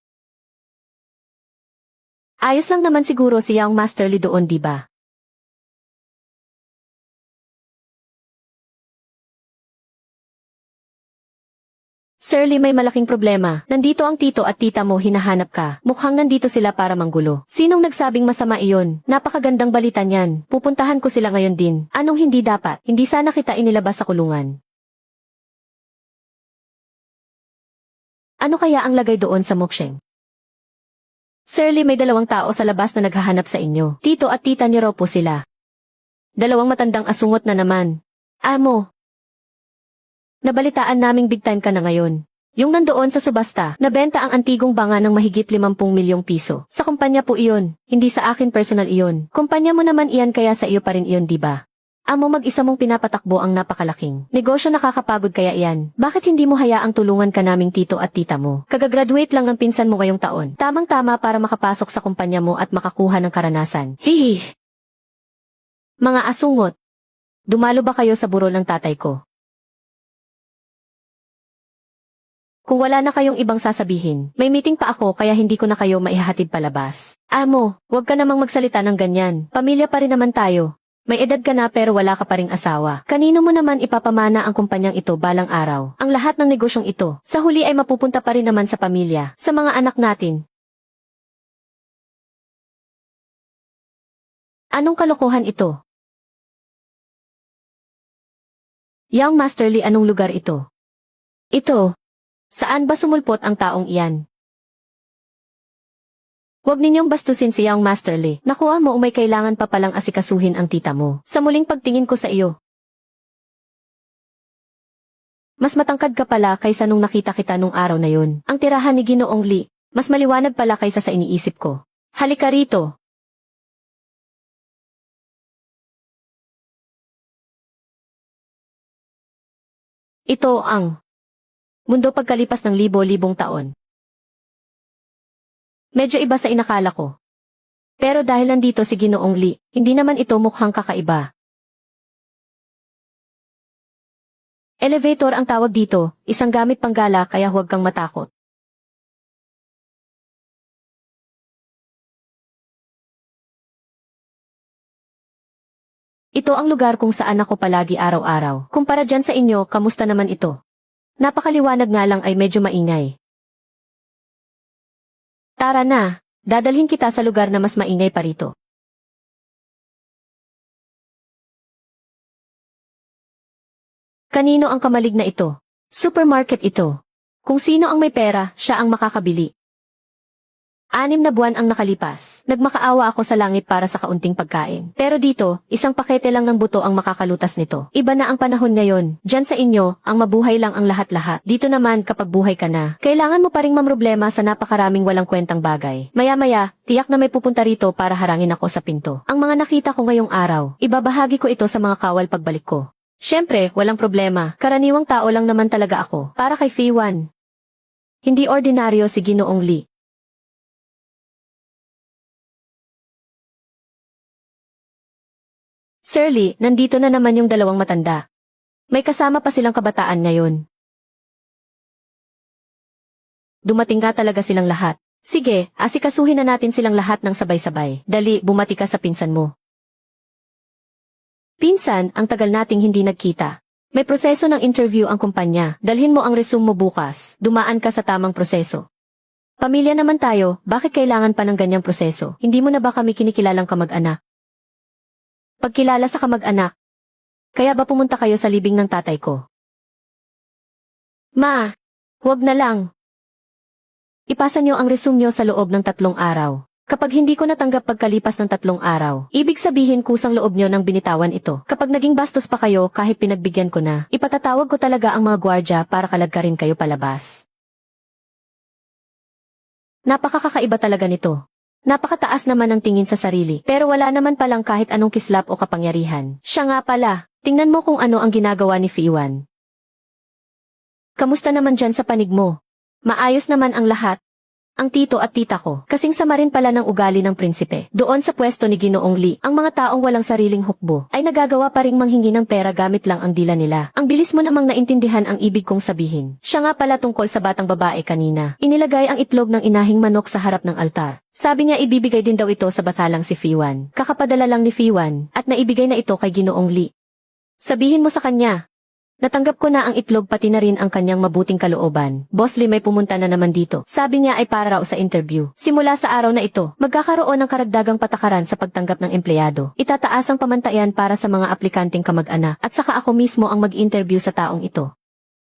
Ayos lang naman siguro si Young Master Lee doon, di ba? Sir Lee, may malaking problema. Nandito ang tito at tita mo, hinahanap ka. Mukhang nandito sila para manggulo. Sinong nagsabing masama iyon? Napakagandang balita niyan. Pupuntahan ko sila ngayon din. Anong hindi dapat? Hindi sana kita inilabas sa kulungan. Ano kaya ang lagay doon sa muksheng? Sir Lee, may 2 tao sa labas na naghahanap sa inyo. Tito at tita niyo raw po sila. 2 matandang asungot na naman. Amo. Nabalitaan naming big time ka na ngayon. Yung nandoon sa subasta, nabenta ang antigong banga ng mahigit 50 milyong piso. Sa kumpanya po iyon, hindi sa akin personal iyon. Kumpanya mo naman iyan, kaya sa iyo pa rin iyon, di ba? Amo mag-isa mong pinapatakbo ang napakalaking negosyo, nakakapagod kaya iyan. Bakit hindi mo hayaang tulungan ka naming tito at tita mo? Kagagraduate lang ng pinsan mo ngayong taon. Tamang-tama para makapasok sa kumpanya mo at makakuha ng karanasan. Hihi! Mga asungot! Dumalo ba kayo sa burol ng tatay ko? Kung wala na kayong ibang sasabihin, may meeting pa ako kaya hindi ko na kayo maihahatid palabas. Amo, huwag ka namang magsalita ng ganyan. Pamilya pa rin naman tayo. May edad ka na pero wala ka pa ring asawa. Kanino mo naman ipapamana ang kumpanyang ito balang araw? Ang lahat ng negosyong ito, sa huli ay mapupunta pa rin naman sa pamilya, sa mga anak natin. Anong kalokohan ito? Young Master Lee, anong lugar ito? Ito. Saan ba sumulpot ang taong iyan? Huwag ninyong bastusin si Young Master Lee. Nakuha mo may kailangan pa palang asikasuhin ang tita mo. Sa muling pagtingin ko sa iyo. Mas matangkad ka pala kaysa nung nakita kita nung araw na yun. Ang tirahan ni Ginoong Lee, mas maliwanag pala kaysa sa iniisip ko. Halika rito. Ito ang mundo pagkalipas ng libo-libong taon. Medyo iba sa inakala ko. Pero dahil nandito si Ginoong Lee, hindi naman ito mukhang kakaiba. Elevator ang tawag dito, isang gamit panggala kaya huwag kang matakot. Ito ang lugar kung saan ako palagi araw-araw. Kumpara dyan sa inyo, kamusta naman ito? Napakaliwanag nga lang ay medyo maingay. Tara na, dadalhin kita sa lugar na mas maingay pa rito. Kanino ang kamalig na ito? Supermarket ito. Kung sino ang may pera, siya ang makakabili. 6 na buwan ang nakalipas. Nagmakaawa ako sa langit para sa kaunting pagkain. Pero dito, isang pakete lang ng buto ang makakalutas nito. Iba na ang panahon ngayon. Diyan sa inyo, ang mabuhay lang ang lahat-lahat. Dito naman, kapag buhay ka na, kailangan mo pa ring mamroblema sa napakaraming walang kwentang bagay. Maya-maya, tiyak na may pupunta rito para harangin ako sa pinto. Ang mga nakita ko ngayong araw, ibabahagi ko ito sa mga kawal pagbalik ko. Siyempre, walang problema. Karaniwang tao lang naman talaga ako. Para kay Fiwan. Hindi ordinaryo si Ginoong Lee. Sir Lee, nandito na naman yung dalawang matanda. May kasama pa silang kabataan ngayon. Dumating nga talaga silang lahat. Sige, asikasuhin na natin silang lahat ng sabay-sabay. Dali, bumati ka sa pinsan mo. Pinsan, ang tagal nating hindi nagkita. May proseso ng interview ang kumpanya. Dalhin mo ang resume mo bukas. Dumaan ka sa tamang proseso. Pamilya naman tayo, bakit kailangan pa ng ganyang proseso? Hindi mo na ba kami kinikilalang kamag-anak? Pagkilala sa kamag-anak. Kaya ba pumunta kayo sa libing ng tatay ko? Ma, huwag na lang. Ipasa niyo ang resume niyo sa loob ng 3 araw. Kapag hindi ko natanggap pagkalipas ng 3 araw, ibig sabihin kusang loob niyo nang binitawan ito. Kapag naging bastos pa kayo kahit pinagbigyan ko na, ipatatawag ko talaga ang mga gwardya para kalagkarin kayo palabas. Napakakaiba talaga nito. Napakataas naman ang tingin sa sarili, pero wala naman palang kahit anong kislap o kapangyarihan. Siya nga pala, tingnan mo kung ano ang ginagawa ni Fiwan. Kamusta naman dyan sa panig mo? Maayos naman ang lahat. Ang tito at tita ko, kasing sama rin pala ng ugali ng prinsipe. Doon sa pwesto ni Ginoong Lee, ang mga taong walang sariling hukbo, ay nagagawa pa ring manghingi ng pera gamit lang ang dila nila. Ang bilis mo namang naintindihan ang ibig kong sabihin. Siya nga pala tungkol sa batang babae kanina. Inilagay ang itlog ng inahing manok sa harap ng altar. Sabi niya ibibigay din daw ito sa batalang si Fiwan. Kakapadala lang ni Fiwan, at naibigay na ito kay Ginoong Lee. Sabihin mo sa kanya. Natanggap ko na ang itlog pati na rin ang kanyang mabuting kalooban. Boss Lee, may pumunta na naman dito. Sabi niya ay para raw sa interview. Simula sa araw na ito, magkakaroon ng karagdagang patakaran sa pagtanggap ng empleyado. Itataas ang pamantayan para sa mga aplikanteng kamag-anak at saka ako mismo ang mag-interview sa taong ito.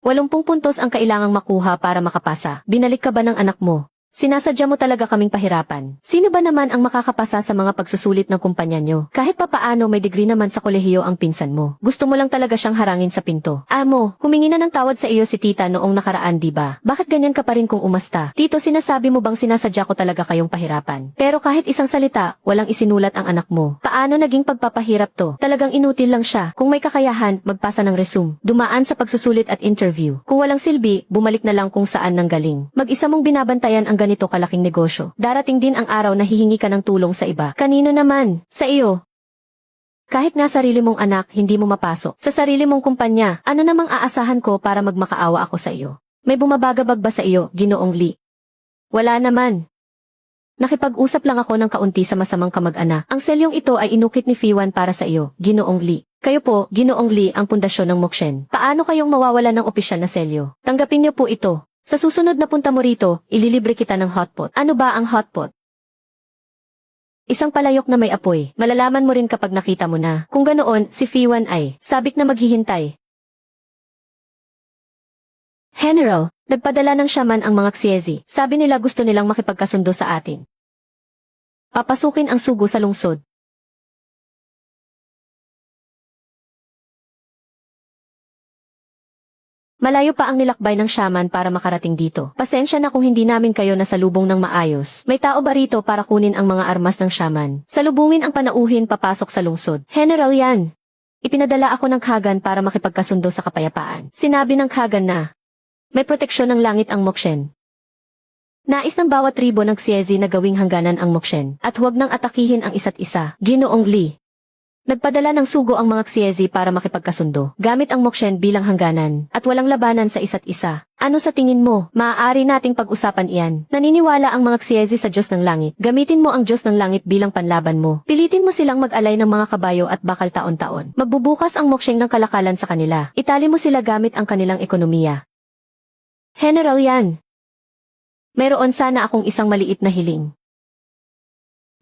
80 puntos ang kailangang makuha para makapasa. Binalik ka ba ng anak mo? Sinasadya mo talaga kaming pahirapan. Sino ba naman ang makakapasa sa mga pagsusulit ng kumpanya nyo? Kahit papaano may degree naman sa kolehiyo ang pinsan mo. Gusto mo lang talaga siyang harangin sa pinto. Amo, humingi na ng tawad sa iyo si tita noong nakaraan, di ba? Bakit ganyan ka pa rin kung umasta? Tito, sinasabi mo bang sinasadya ko talaga kayong pahirapan? Pero kahit isang salita, walang isinulat ang anak mo. Paano naging pagpapahirap to? Talagang inutil lang siya. Kung may kakayahan, magpasa ng resume. Dumaan sa pagsusulit at interview. Kung walang silbi, bumalik na lang kung saan nanggaling. Mag-isa mong binabantayan ang ganito kalaking negosyo. Darating din ang araw na hihingi ka ng tulong sa iba. Kanino naman? Sa iyo. Kahit nga sarili mong anak, hindi mo mapasok. Sa sarili mong kumpanya, ano namang aasahan ko para magmakaawa ako sa iyo? May bumabagabag ba sa iyo, Ginoong Lee? Wala naman. Nakipag-usap lang ako ng kaunti sa masamang kamag-anak. Ang selyong ito ay inukit ni Fiwan para sa iyo, Ginoong Lee. Kayo po, Ginoong Lee, ang pundasyon ng Mokshen. Paano kayong mawawalan ng opisyal na selyo? Tanggapin niyo po ito. Sa susunod na punta mo rito, ililibre kita ng hotpot. Ano ba ang hotpot? Isang palayok na may apoy. Malalaman mo rin kapag nakita mo na. Kung ganoon, si Fiwan ay sabik na maghihintay. General, nagpadala ng shaman ang mga Xiezi. Sabi nila gusto nilang makipagkasundo sa atin. Papasukin ang sugo sa lungsod. Malayo pa ang nilakbay ng shaman para makarating dito. Pasensya na kung hindi namin kayo nasalubong ng maayos. May tao ba rito para kunin ang mga armas ng shaman? Salubungin ang panauhin papasok sa lungsod. General yan. Ipinadala ako ng Kagan para makipagkasundo sa kapayapaan. Sinabi ng Kagan na may proteksyon ng langit ang Mokshen. Nais ng bawat tribo ng Xiezi na gawing hangganan ang Mokshen at huwag nang atakihin ang isa't isa. Ginoong Lee. Nagpadala ng sugo ang mga Xiezi para makipagkasundo, gamit ang Mokshen bilang hangganan, at walang labanan sa isa't isa. Ano sa tingin mo? Maaari nating pag-usapan iyan. Naniniwala ang mga Xiezi sa Diyos ng Langit. Gamitin mo ang Diyos ng Langit bilang panlaban mo. Pilitin mo silang mag-alay ng mga kabayo at bakal taon-taon. Magbubukas ang Mokshen ng kalakalan sa kanila. Itali mo sila gamit ang kanilang ekonomiya. General yan. Mayroon sana akong isang maliit na hiling.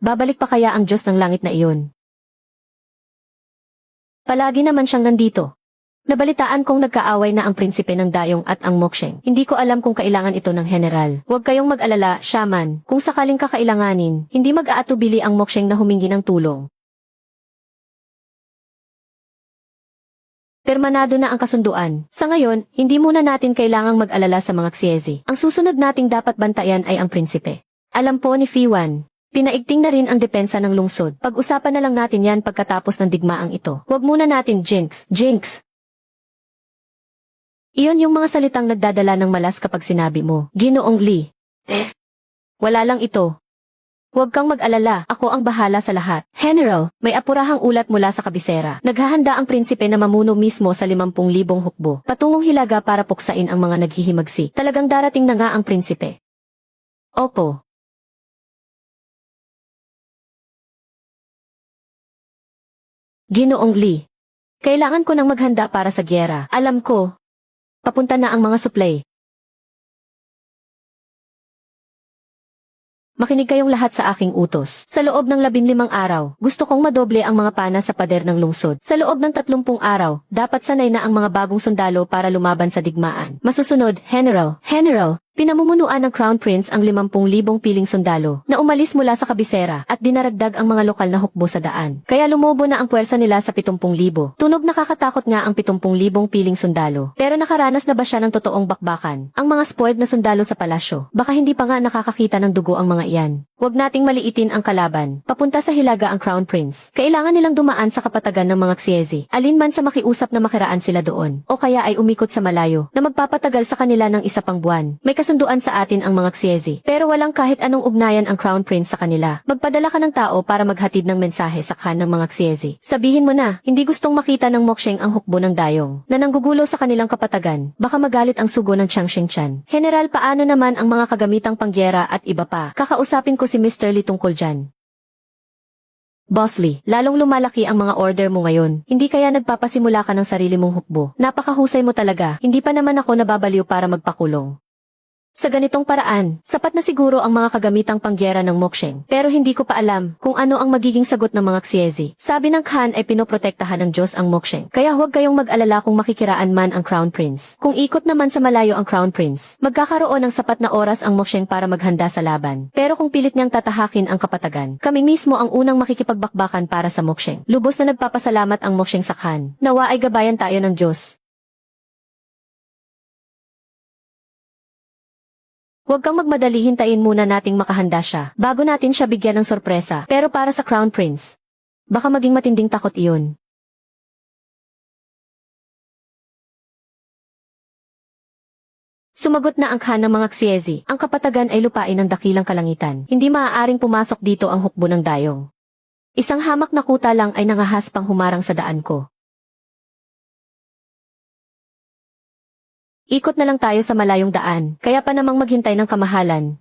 Babalik pa kaya ang Diyos ng Langit na iyon? Palagi naman siyang nandito. Nabalitaan kong nagkaaway na ang prinsipe ng Dayong at ang Mokshen. Hindi ko alam kung kailangan ito ng general. Huwag kayong mag-alala, shaman. Kung sakaling kakailanganin, hindi mag-aatubili ang Mokshen na humingi ng tulong. Permanado na ang kasunduan. Sa ngayon, hindi muna natin kailangang mag-alala sa mga Xiezi. Ang susunod nating dapat bantayan ay ang prinsipe. Alam po ni Fiwan. Pinaigting na rin ang depensa ng lungsod. Pag-usapan na lang natin yan pagkatapos ng digmaang ito. Huwag muna natin jinx. Iyon yung mga salitang nagdadala ng malas kapag sinabi mo, Ginoong Lee. Wala lang ito. Huwag kang mag-alala, ako ang bahala sa lahat. General, may apurahang ulat mula sa kabisera. Naghahanda ang prinsipe na mamuno mismo sa 50,000 hukbo. Patungong Hilaga para puksain ang mga naghihimagsi. Talagang darating na nga ang prinsipe. Opo. Ginoong Lee. Kailangan ko nang maghanda para sa gyera. Alam ko. Papunta na ang mga supply. Makinig kayong lahat sa aking utos. Sa loob ng 15 araw, gusto kong madoble ang mga pana sa pader ng lungsod. Sa loob ng 30 araw, dapat sanay na ang mga bagong sundalo para lumaban sa digmaan. Masusunod, General. Pinamumunuan ng Crown Prince ang 50,000 piling sundalo na umalis mula sa kabisera at dinaragdag ang mga lokal na hukbo sa daan. Kaya lumobo na ang puwersa nila sa 70,000. Tunog nakakatakot nga ang 70,000 piling sundalo. Pero nakaranas na ba siya ng totoong bakbakan? Ang mga spoiled na sundalo sa palasyo. Baka hindi pa nga nakakakita ng dugo ang mga iyan. Huwag nating maliitin ang kalaban. Papunta sa Hilaga ang Crown Prince. Kailangan nilang dumaan sa kapatagan ng mga Xiezi. Alinman sa makiusap na makiraan sila doon. O kaya ay umikot sa malayo na magpapatagal sa kanila ng isa pang buwan. May kasunduan sa atin ang mga Xiezi. Pero walang kahit anong ugnayan ang Crown Prince sa kanila. Magpadala ka ng tao para maghatid ng mensahe sa khan ng mga Xiezi. Sabihin mo na, hindi gustong makita ng Mokshen ang hukbo ng Dayong na nanggugulo sa kanilang kapatagan. Baka magalit ang sugo ng Chiang Shengchan. General, paano naman ang mga kagamitang pangyera at iba pa? Kakausapin ko si Mr. Lee tungkol dyan. Boss Lee, lalong lumalaki ang mga order mo ngayon. Hindi kaya nagpapasimula ka ng sarili mong hukbo. Napakahusay mo talaga. Hindi pa naman ako nababaliw para magpakulong. Sa ganitong paraan, sapat na siguro ang mga kagamitang pangyera ng Moksheng. Pero hindi ko pa alam kung ano ang magiging sagot ng mga Xiezi. Sabi ng Khan ay pinoprotektahan ng Diyos ang Moksheng. Kaya huwag kayong mag-alala kung makikiraan man ang Crown Prince. Kung ikot naman sa malayo ang Crown Prince, magkakaroon ng sapat na oras ang Moksheng para maghanda sa laban. Pero kung pilit niyang tatahakin ang kapatagan, kami mismo ang unang makikipagbakbakan para sa Moksheng. Lubos na nagpapasalamat ang Moksheng sa Khan. Nawa ay gabayan tayo ng Diyos. Huwag kang magmadali, hintayin muna nating makahanda siya, bago natin siya bigyan ng sorpresa. Pero para sa Crown Prince, baka maging matinding takot iyon. Sumagot na ang Khan ng mga Xiezi. Ang kapatagan ay lupain ng dakilang kalangitan. Hindi maaaring pumasok dito ang hukbo ng dayong. Isang hamak na kuta lang ay nangahas pang humarang sa daan ko. Ikot na lang tayo sa malayong daan, kaya pa namang maghintay ng kamahalan.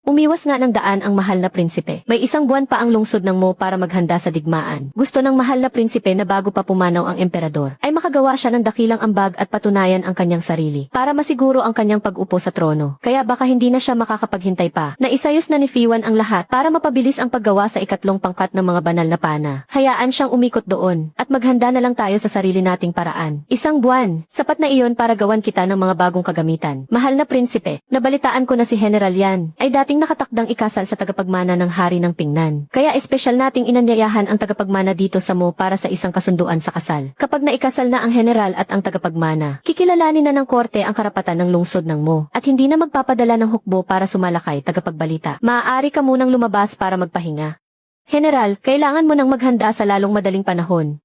Umiwas nga ng daan ang mahal na prinsipe. May isang buwan pa ang lungsod ng Mo para maghanda sa digmaan. Gusto ng mahal na prinsipe na bago pa pumanaw ang emperador, ay makagawa siya ng dakilang ambag at patunayan ang kanyang sarili, para masiguro ang kanyang pag-upo sa trono. Kaya baka hindi na siya makakapaghintay pa. Naisayos na ni Fiwan ang lahat para mapabilis ang paggawa sa ikatlong pangkat ng mga banal na pana. Hayaan siyang umikot doon, at maghanda na lang tayo sa sarili nating paraan. Isang buwan, sapat na iyon para gawan kita ng mga bagong kagamitan. Mahal na prinsipe, nabalitaan ko na si General Yan ay dating nakatakdang ikasal sa tagapagmana ng hari ng Pingnan. Kaya espesyal nating inanyayahan ang tagapagmana dito sa Mo para sa isang kasunduan sa kasal. Kapag naikasal na ang general at ang tagapagmana, kikilalanin na ng korte ang karapatan ng lungsod ng Mo at hindi na magpapadala ng hukbo para sumalakay tagapagbalita. Maaari ka munang lumabas para magpahinga. General, kailangan mo nang maghanda sa lalong madaling panahon.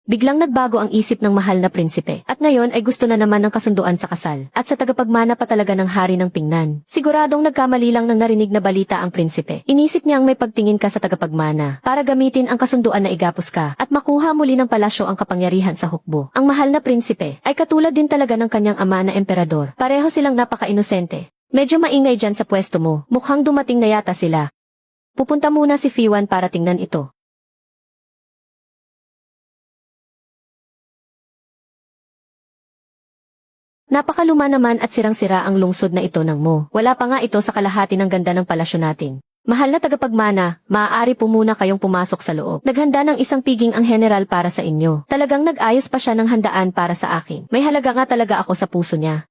Biglang nagbago ang isip ng mahal na prinsipe, at ngayon ay gusto na naman ng kasunduan sa kasal, at sa tagapagmana pa talaga ng hari ng Pingnan. Siguradong nagkamali lang ng narinig na balita ang prinsipe. Inisip niyang may pagtingin ka sa tagapagmana, para gamitin ang kasunduan na igapos ka, at makuha muli ng palasyo ang kapangyarihan sa hukbo. Ang mahal na prinsipe, ay katulad din talaga ng kanyang ama na emperador. Pareho silang napaka-inosente. Medyo maingay dyan sa pwesto mo, mukhang dumating na yata sila. Pupunta muna si Fiwan para tingnan ito. Napakaluma naman at sirang-sira ang lungsod na ito ng Mo. Wala pa nga ito sa kalahati ng ganda ng palasyo natin. Mahal na tagapagmana, maaari po muna kayong pumasok sa loob. Naghanda ng isang piging ang general para sa inyo. Talagang nag-ayos pa siya ng handaan para sa akin. May halaga nga talaga ako sa puso niya.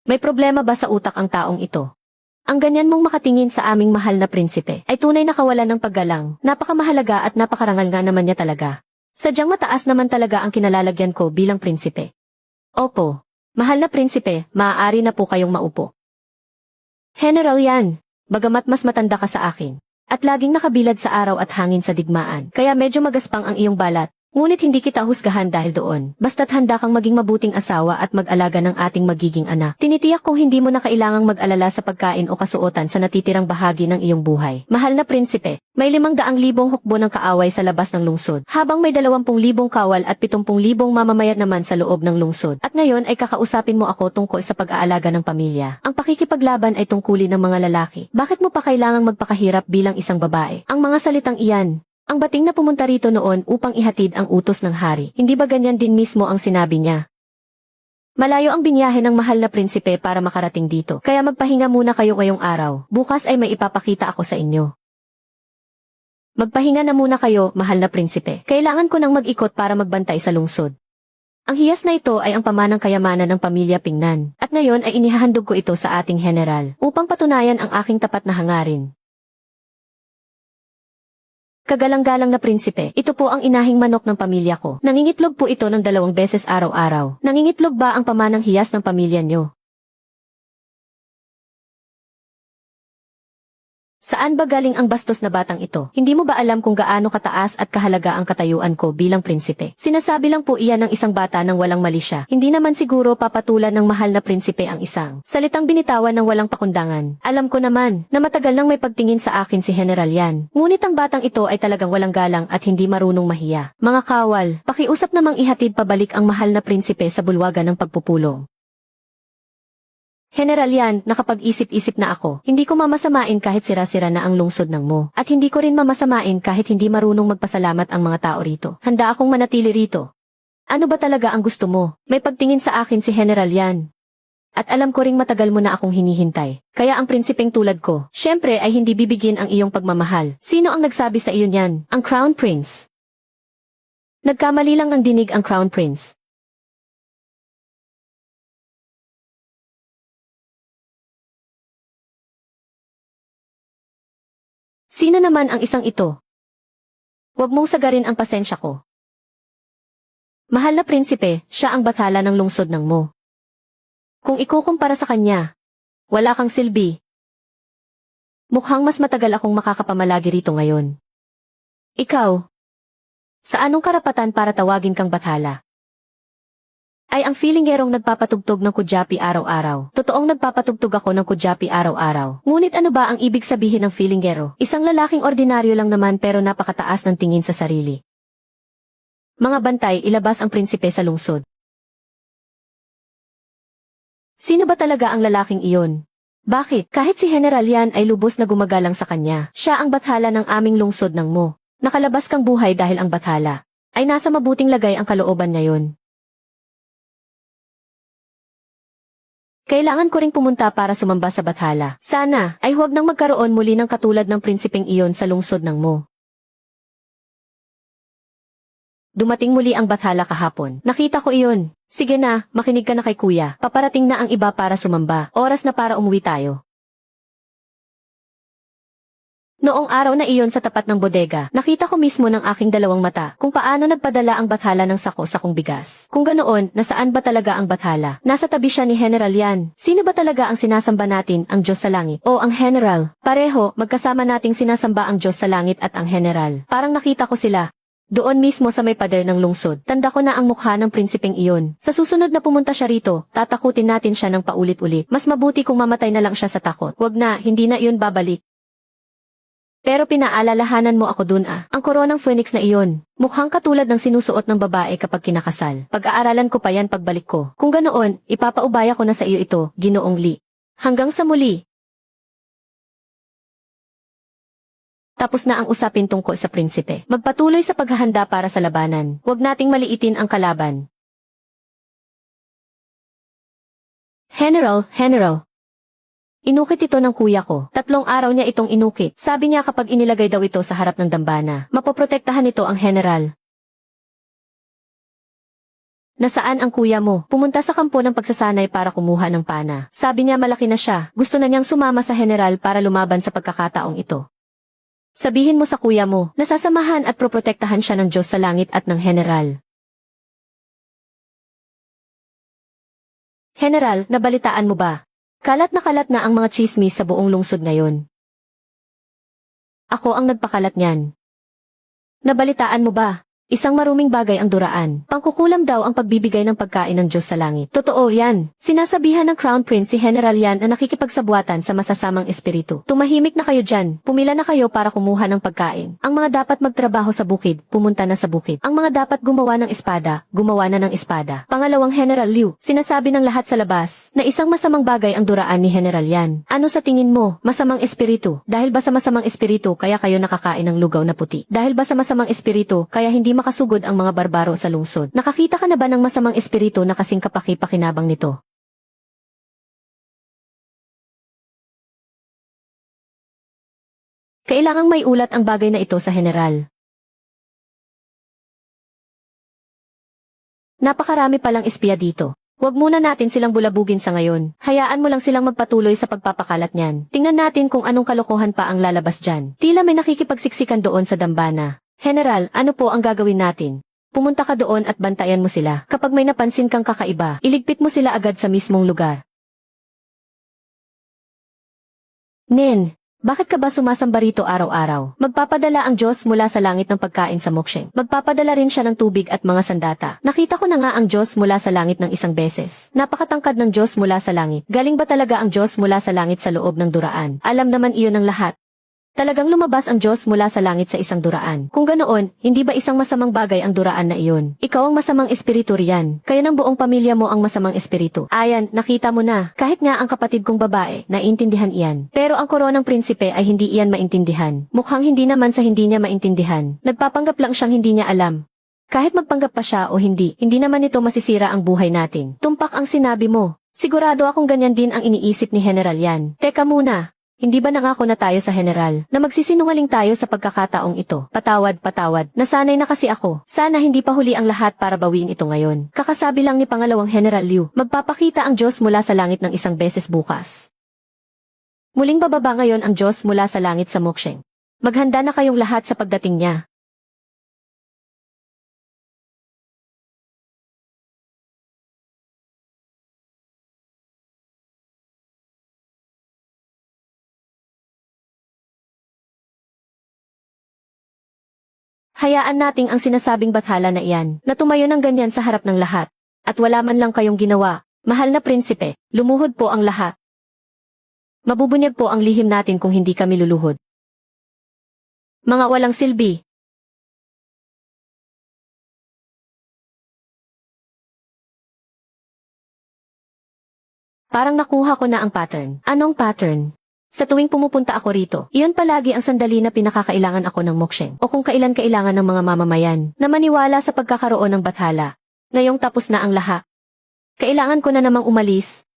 May problema ba sa utak ang taong ito? Ang ganyan mong makatingin sa aming mahal na prinsipe ay tunay na kawalan ng paggalang. Napakamahalaga at napakarangal nga naman niya talaga. Sadyang mataas naman talaga ang kinalalagyan ko bilang prinsipe. Opo. Mahal na prinsipe, maaari na po kayong maupo. General Yan, bagamat mas matanda ka sa akin, at laging nakabilad sa araw at hangin sa digmaan, kaya medyo magaspang ang iyong balat, ngunit hindi kita husgahan dahil doon, basta't handa kang maging mabuting asawa at mag-alaga ng ating magiging anak. Tinitiyak kong hindi mo na kailangang mag-alala sa pagkain o kasuotan sa natitirang bahagi ng iyong buhay. Mahal na prinsipe, may 500,000 hukbo ng kaaway sa labas ng lungsod, habang may 20,000 kawal at 70,000 mamamayan naman sa loob ng lungsod. At ngayon ay kakausapin mo ako tungkol sa pag-aalaga ng pamilya. Ang pakikipaglaban ay tungkulin ng mga lalaki. Bakit mo pa kailangang magpakahirap bilang isang babae? Ang mga salitang iyan, ang bating na pumunta rito noon upang ihatid ang utos ng hari, hindi ba ganyan din mismo ang sinabi niya? Malayo ang binyahe ng mahal na prinsipe para makarating dito, kaya magpahinga muna kayo ngayong araw. Bukas ay may ipapakita ako sa inyo. Magpahinga na muna kayo, mahal na prinsipe. Kailangan ko nang mag-ikot para magbantay sa lungsod. Ang hiyas na ito ay ang pamanang kayamanan ng pamilya Pingnan, at ngayon ay inihahandog ko ito sa ating general, upang patunayan ang aking tapat na hangarin. Kagalang-galang na prinsipe, ito po ang inahing manok ng pamilya ko. Nangingitlog po ito ng 2 beses araw-araw. Nangingitlog ba ang pamanang hiyas ng pamilya nyo? Saan ba galing ang bastos na batang ito? Hindi mo ba alam kung gaano kataas at kahalaga ang katayuan ko bilang prinsipe? Sinasabi lang po iyan ng isang bata nang walang mali siya. Hindi naman siguro papatulan ng mahal na prinsipe ang isang salitang binitawan ng walang pakundangan. Alam ko naman na matagal nang may pagtingin sa akin si General Yan. Ngunit ang batang ito ay talagang walang galang at hindi marunong mahiya. Mga kawal, pakiusap namang ihatid pabalik ang mahal na prinsipe sa bulwagan ng pagpupulong. General Yan, nakapag-isip-isip na ako. Hindi ko mamasamain kahit sira-sira na ang lungsod ng Mo. At hindi ko rin mamasamain kahit hindi marunong magpasalamat ang mga tao rito. Handa akong manatili rito. Ano ba talaga ang gusto mo? May pagtingin sa akin si General Yan. At alam ko ring matagal mo na akong hinihintay. Kaya ang prinsipeng tulad ko, syempre ay hindi bibigyan ang iyong pagmamahal. Sino ang nagsabi sa iyo niyan? Ang Crown Prince. Nagkamali lang ng dinig ang Crown Prince. Sino naman ang isang ito? Huwag mong sagarin ang pasensya ko. Mahal na prinsipe, siya ang bathala ng lungsod ng Mo. Kung ikukumpara sa kanya, wala kang silbi. Mukhang mas matagal akong makakapamalagi rito ngayon. Ikaw, sa anong karapatan para tawagin kang bathala? Ay ang feelingerong nagpapatugtog ng kudyapi araw-araw. Totoong nagpapatugtog ako ng kudyapi araw-araw. Ngunit ano ba ang ibig sabihin ng feelingero? Isang lalaking ordinaryo lang naman pero napakataas ng tingin sa sarili. Mga bantay, ilabas ang prinsipe sa lungsod. Sino ba talaga ang lalaking iyon? Bakit? Kahit si General Yan ay lubos na gumagalang sa kanya, siya ang bathala ng aming lungsod ng Mo. Nakalabas kang buhay dahil ang bathala ay nasa mabuting lagay ang kalooban ngayon. Kailangan ko ring pumunta para sumamba sa bathala. Sana ay huwag nang magkaroon muli ng katulad ng prinsipeng iyon sa lungsod ng Mo. Dumating muli ang bathala kahapon. Nakita ko iyon. Sige na, makinig ka na kay kuya. Paparating na ang iba para sumamba. Oras na para umuwi tayo. Noong araw na iyon sa tapat ng bodega, nakita ko mismo ng aking dalawang mata kung paano nagpadala ang bathala ng sako-sakong bigas. Kung ganoon, nasaan ba talaga ang bathala? Nasa tabi siya ni General Yan. Sino ba talaga ang sinasamba natin, ang Diyos sa langit? O ang General? Pareho, magkasama nating sinasamba ang Diyos sa langit at ang General. Parang nakita ko sila. Doon mismo sa may pader ng lungsod. Tanda ko na ang mukha ng prinsipeng iyon. Sa susunod na pumunta siya rito, tatakutin natin siya ng paulit-ulit. Mas mabuti kung mamatay na lang siya sa takot. Wag na, hindi na iyon babalik. Pero pinaalalahanan mo ako dun ang koronang phoenix na iyon. Mukhang katulad ng sinusuot ng babae kapag kinakasal. Pag-aaralan ko pa yan pagbalik ko. Kung ganoon, ipapaubaya ko na sa iyo ito, Ginoong Li. Hanggang sa muli. Tapos na ang usapin tungkol sa prinsipe. Magpatuloy sa paghahanda para sa labanan. Huwag nating maliitin ang kalaban. General. Inukit ito ng kuya ko. 3 araw niya itong inukit. Sabi niya kapag inilagay daw ito sa harap ng dambana, mapoprotektahan ito ang general. Nasaan ang kuya mo? Pumunta sa kampo ng pagsasanay para kumuha ng pana. Sabi niya malaki na siya. Gusto na niyang sumama sa general para lumaban sa pagkakataong ito. Sabihin mo sa kuya mo, nasasamahan at proprotektahan siya ng Diyos sa langit at ng general. General, nabalitaan mo ba? Kalat na ang mga tsismis sa buong lungsod ngayon. Ako ang nagpakalat niyan. Nabalitaan mo ba? Isang maruming bagay ang duraan. Pangkukulam daw ang pagbibigay ng pagkain ng Diyos sa langit. Totoo yan. Sinasabihan ng Crown Prince si General Yan na nakikipagsabuatan sa masasamang espiritu. Tumahimik na kayo dyan. Pumila na kayo para kumuha ng pagkain. Ang mga dapat magtrabaho sa bukid, pumunta na sa bukid. Ang mga dapat gumawa ng espada, gumawa na ng espada. Pangalawang General Liu, sinasabi ng lahat sa labas na isang masamang bagay ang duraan ni General Yan. Ano sa tingin mo? Masamang espiritu. Dahil ba sa masamang espiritu kaya kayo nakakain ng lugaw na puti? Dahil ba sa masamang espiritu kaya hindi makasugod ang mga barbaro sa lungsod? Nakakita ka na ba ng masamang espiritu na kasing kapaki-pakinabang nito? Kailangang may ulat ang bagay na ito sa general. Napakarami palang espiya dito. Huwag muna natin silang bulabugin sa ngayon. Hayaan mo lang silang magpatuloy sa pagpapakalat niyan. Tingnan natin kung anong kalokohan pa ang lalabas dyan. Tila may nakikipagsiksikan doon sa dambana. General, ano po ang gagawin natin? Pumunta ka doon at bantayan mo sila. Kapag may napansin kang kakaiba, iligpit mo sila agad sa mismong lugar. Nen, bakit ka ba sumasamba rito araw-araw? Magpapadala ang Diyos mula sa langit ng pagkain sa Moksheng. Magpapadala rin siya ng tubig at mga sandata. Nakita ko na nga ang Diyos mula sa langit ng isang beses. Napakatangkad ng Diyos mula sa langit. Galing ba talaga ang Diyos mula sa langit sa loob ng duraan? Alam naman iyon ng lahat. Talagang lumabas ang Diyos mula sa langit sa isang duraan. Kung ganoon, hindi ba isang masamang bagay ang duraan na iyon? Ikaw ang masamang espiritu riyan. Kayo ng buong pamilya mo ang masamang espiritu. Ayan, nakita mo na. Kahit nga ang kapatid kong babae, naintindihan iyan. Pero ang koronang prinsipe ay hindi iyan maintindihan. Mukhang hindi naman sa hindi niya maintindihan. Nagpapanggap lang siyang hindi niya alam. Kahit magpanggap pa siya o hindi, hindi naman ito masisira ang buhay natin. Tumpak ang sinabi mo. Sigurado akong ganyan din ang iniisip ni General Yan. Teka muna. Hindi ba nangako na tayo sa General na magsisinungaling tayo sa pagkakataong ito? Patawad. Nasanay na kasi ako. Sana hindi pa huli ang lahat para bawiin ito ngayon. Kakasabi lang ni pangalawang General Liu, magpapakita ang Diyos mula sa langit ng isang beses bukas. Muling bababa ngayon ang Diyos mula sa langit sa Moksheng. Maghanda na kayong lahat sa pagdating niya. Hayaan nating ang sinasabing bathala na iyan, na tumayo ng ganyan sa harap ng lahat. At wala man lang kayong ginawa, mahal na prinsipe, lumuhod po ang lahat. Mabubunyag po ang lihim natin kung hindi kami luluhod. Mga walang silbi. Parang nakuha ko na ang pattern. Anong pattern? Sa tuwing pumupunta ako rito, iyon palagi ang sandali na pinakakailangan ako ng Moksheng o kung kailan kailangan ng mga mamamayan na maniwala sa pagkakaroon ng bathala. Ngayong tapos na ang lahat. Kailangan ko na namang umalis.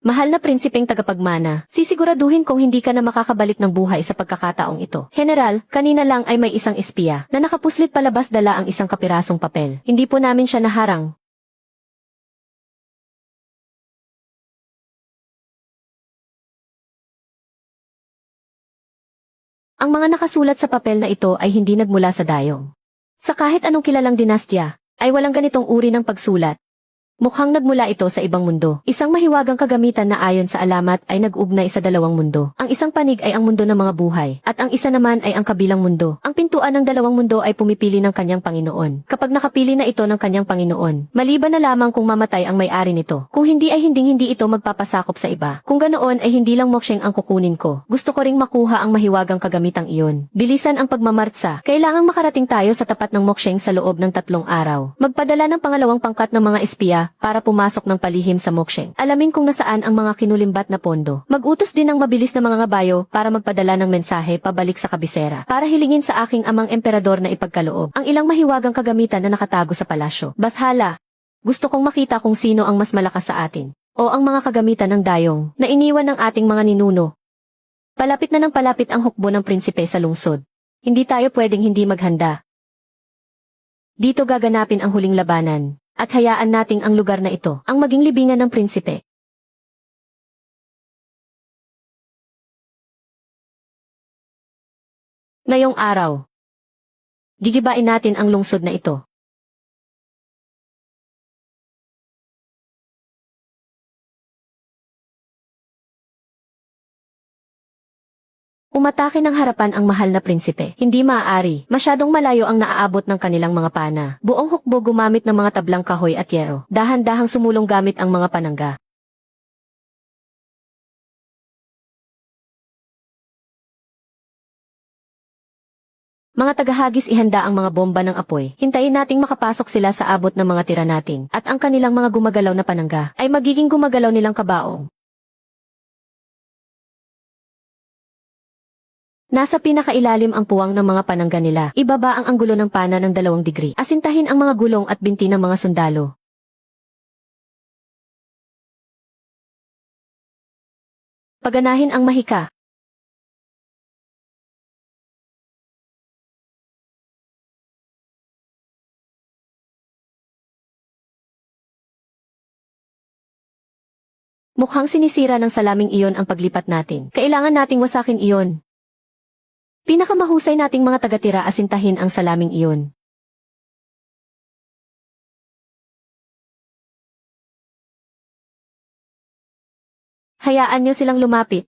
Mahal na prinsipeng tagapagmana, sisiguraduhin kong hindi ka na makakabalik ng buhay sa pagkakataong ito. General, kanina lang ay may isang espiya na nakapuslit palabas dala ang isang kapirasong papel. Hindi po namin siya naharang. Ang mga nakasulat sa papel na ito ay hindi nagmula sa dayong. Sa kahit anong kilalang dinastya, ay walang ganitong uri ng pagsulat. Mukhang nagmula ito sa ibang mundo. Isang mahiwagang kagamitan na ayon sa alamat ay nag-ugnay sa dalawang mundo. Ang isang panig ay ang mundo ng mga buhay, at ang isa naman ay ang kabilang mundo. Ang pintuan ng dalawang mundo ay pumipili ng kanyang Panginoon. Kapag nakapili na ito ng kanyang Panginoon, maliban na lamang kung mamatay ang may-ari nito. Kung hindi ay hindi ito magpapasakop sa iba. Kung ganoon ay hindi lang Moksheng ang kukunin ko. Gusto ko ring makuha ang mahiwagang kagamitang iyon. Bilisan ang pagmamartsa. Kailangang makarating tayo sa tapat ng Moksheng sa loob ng 3 araw. Magpadala ng pangalawang pangkat ng mga espiya para pumasok ng palihim sa Moksheng. Alamin kung nasaan ang mga kinulimbat na pondo. Mag-utos din ng mabilis na mga ngabayo para magpadala ng mensahe pabalik sa kabisera para hilingin sa aking amang emperador na ipagkaloob ang ilang mahiwagang kagamitan na nakatago sa palasyo. Bathala, gusto kong makita kung sino ang mas malakas sa atin o ang mga kagamitan ng dayong na iniwan ng ating mga ninuno. Palapit na ng palapit ang hukbo ng prinsipe sa lungsod. Hindi tayo pwedeng hindi maghanda. Dito gaganapin ang huling labanan. At hayaan nating ang lugar na ito ang maging libingan ng prinsipe. Ngayong araw, gigibain natin ang lungsod na ito. Umatake ng harapan ang mahal na prinsipe. Hindi maaari. Masyadong malayo ang naaabot ng kanilang mga pana. Buong hukbo gumamit ng mga tablang kahoy at yero. Dahan-dahang sumulong gamit ang mga panangga. Mga tagahagis ihanda ang mga bomba ng apoy. Hintayin nating makapasok sila sa abot ng mga tira natin. At ang kanilang mga gumagalaw na panangga ay magiging gumagalaw nilang kabaong. Nasa pinakailalim ang puwang ng mga panangga nila. Ibaba ang anggulo ng pana ng 2 degree. Asintahin ang mga gulong at binti ng mga sundalo. Paganahin ang mahika. Mukhang sinisira ng salaming iyon ang paglipat natin. Kailangan nating wasakin iyon. Pinakamahusay nating mga tagatira asintahin ang salaming iyon. Hayaan nyo silang lumapit.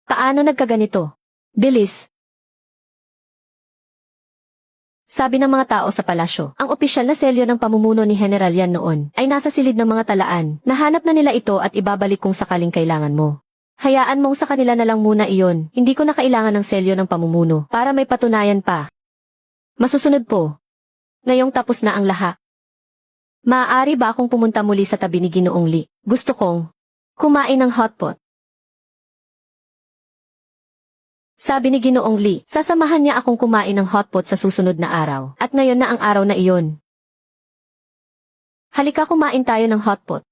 Paano nagkaganito? Bilis. Sabi ng mga tao sa palasyo, ang opisyal na selyo ng pamumuno ni General Yan noon ay nasa silid ng mga talaan. Nahanap na nila ito at ibabalik kung sakaling kailangan mo. Hayaan mong sa kanila na lang muna iyon. Hindi ko na kailangan ng selyo ng pamumuno para may patunayan pa. Masusunod po. Ngayong tapos na ang lahat. Maaari ba akong pumunta muli sa tabi ni Ginoong Lee? Gusto kong kumain ng hotpot. Sabi ni Ginoong Lee, sasamahan niya akong kumain ng hotpot sa susunod na araw. At ngayon na ang araw na iyon. Halika kumain tayo ng hotpot.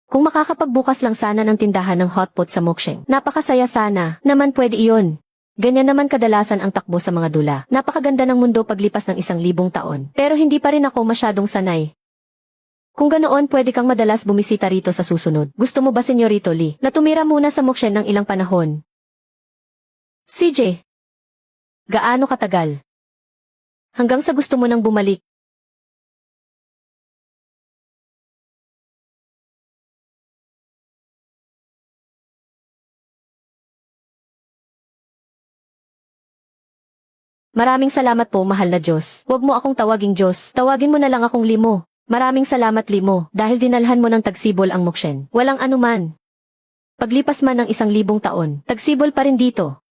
Kung makakapagbukas lang sana ng tindahan ng hotpot sa Moksheng, napakasaya sana, naman pwede iyon. Ganyan naman kadalasan ang takbo sa mga dula. Napakaganda ng mundo paglipas ng 1,000 taon. Pero hindi pa rin ako masyadong sanay. Kung ganoon pwede kang madalas bumisita rito sa susunod. Gusto mo ba Senyorito Lee, na tumira muna sa Moksheng ng ilang panahon? CJ, gaano katagal? Hanggang sa gusto mo nang bumalik. Maraming salamat po, mahal na Diyos. Huwag mo akong tawaging Diyos. Tawagin mo na lang akong Limo. Maraming salamat, Limo, dahil dinalhan mo ng tagsibol ang Mokshen. Walang anuman. Paglipas man ng 1,000 taon, tagsibol pa rin dito.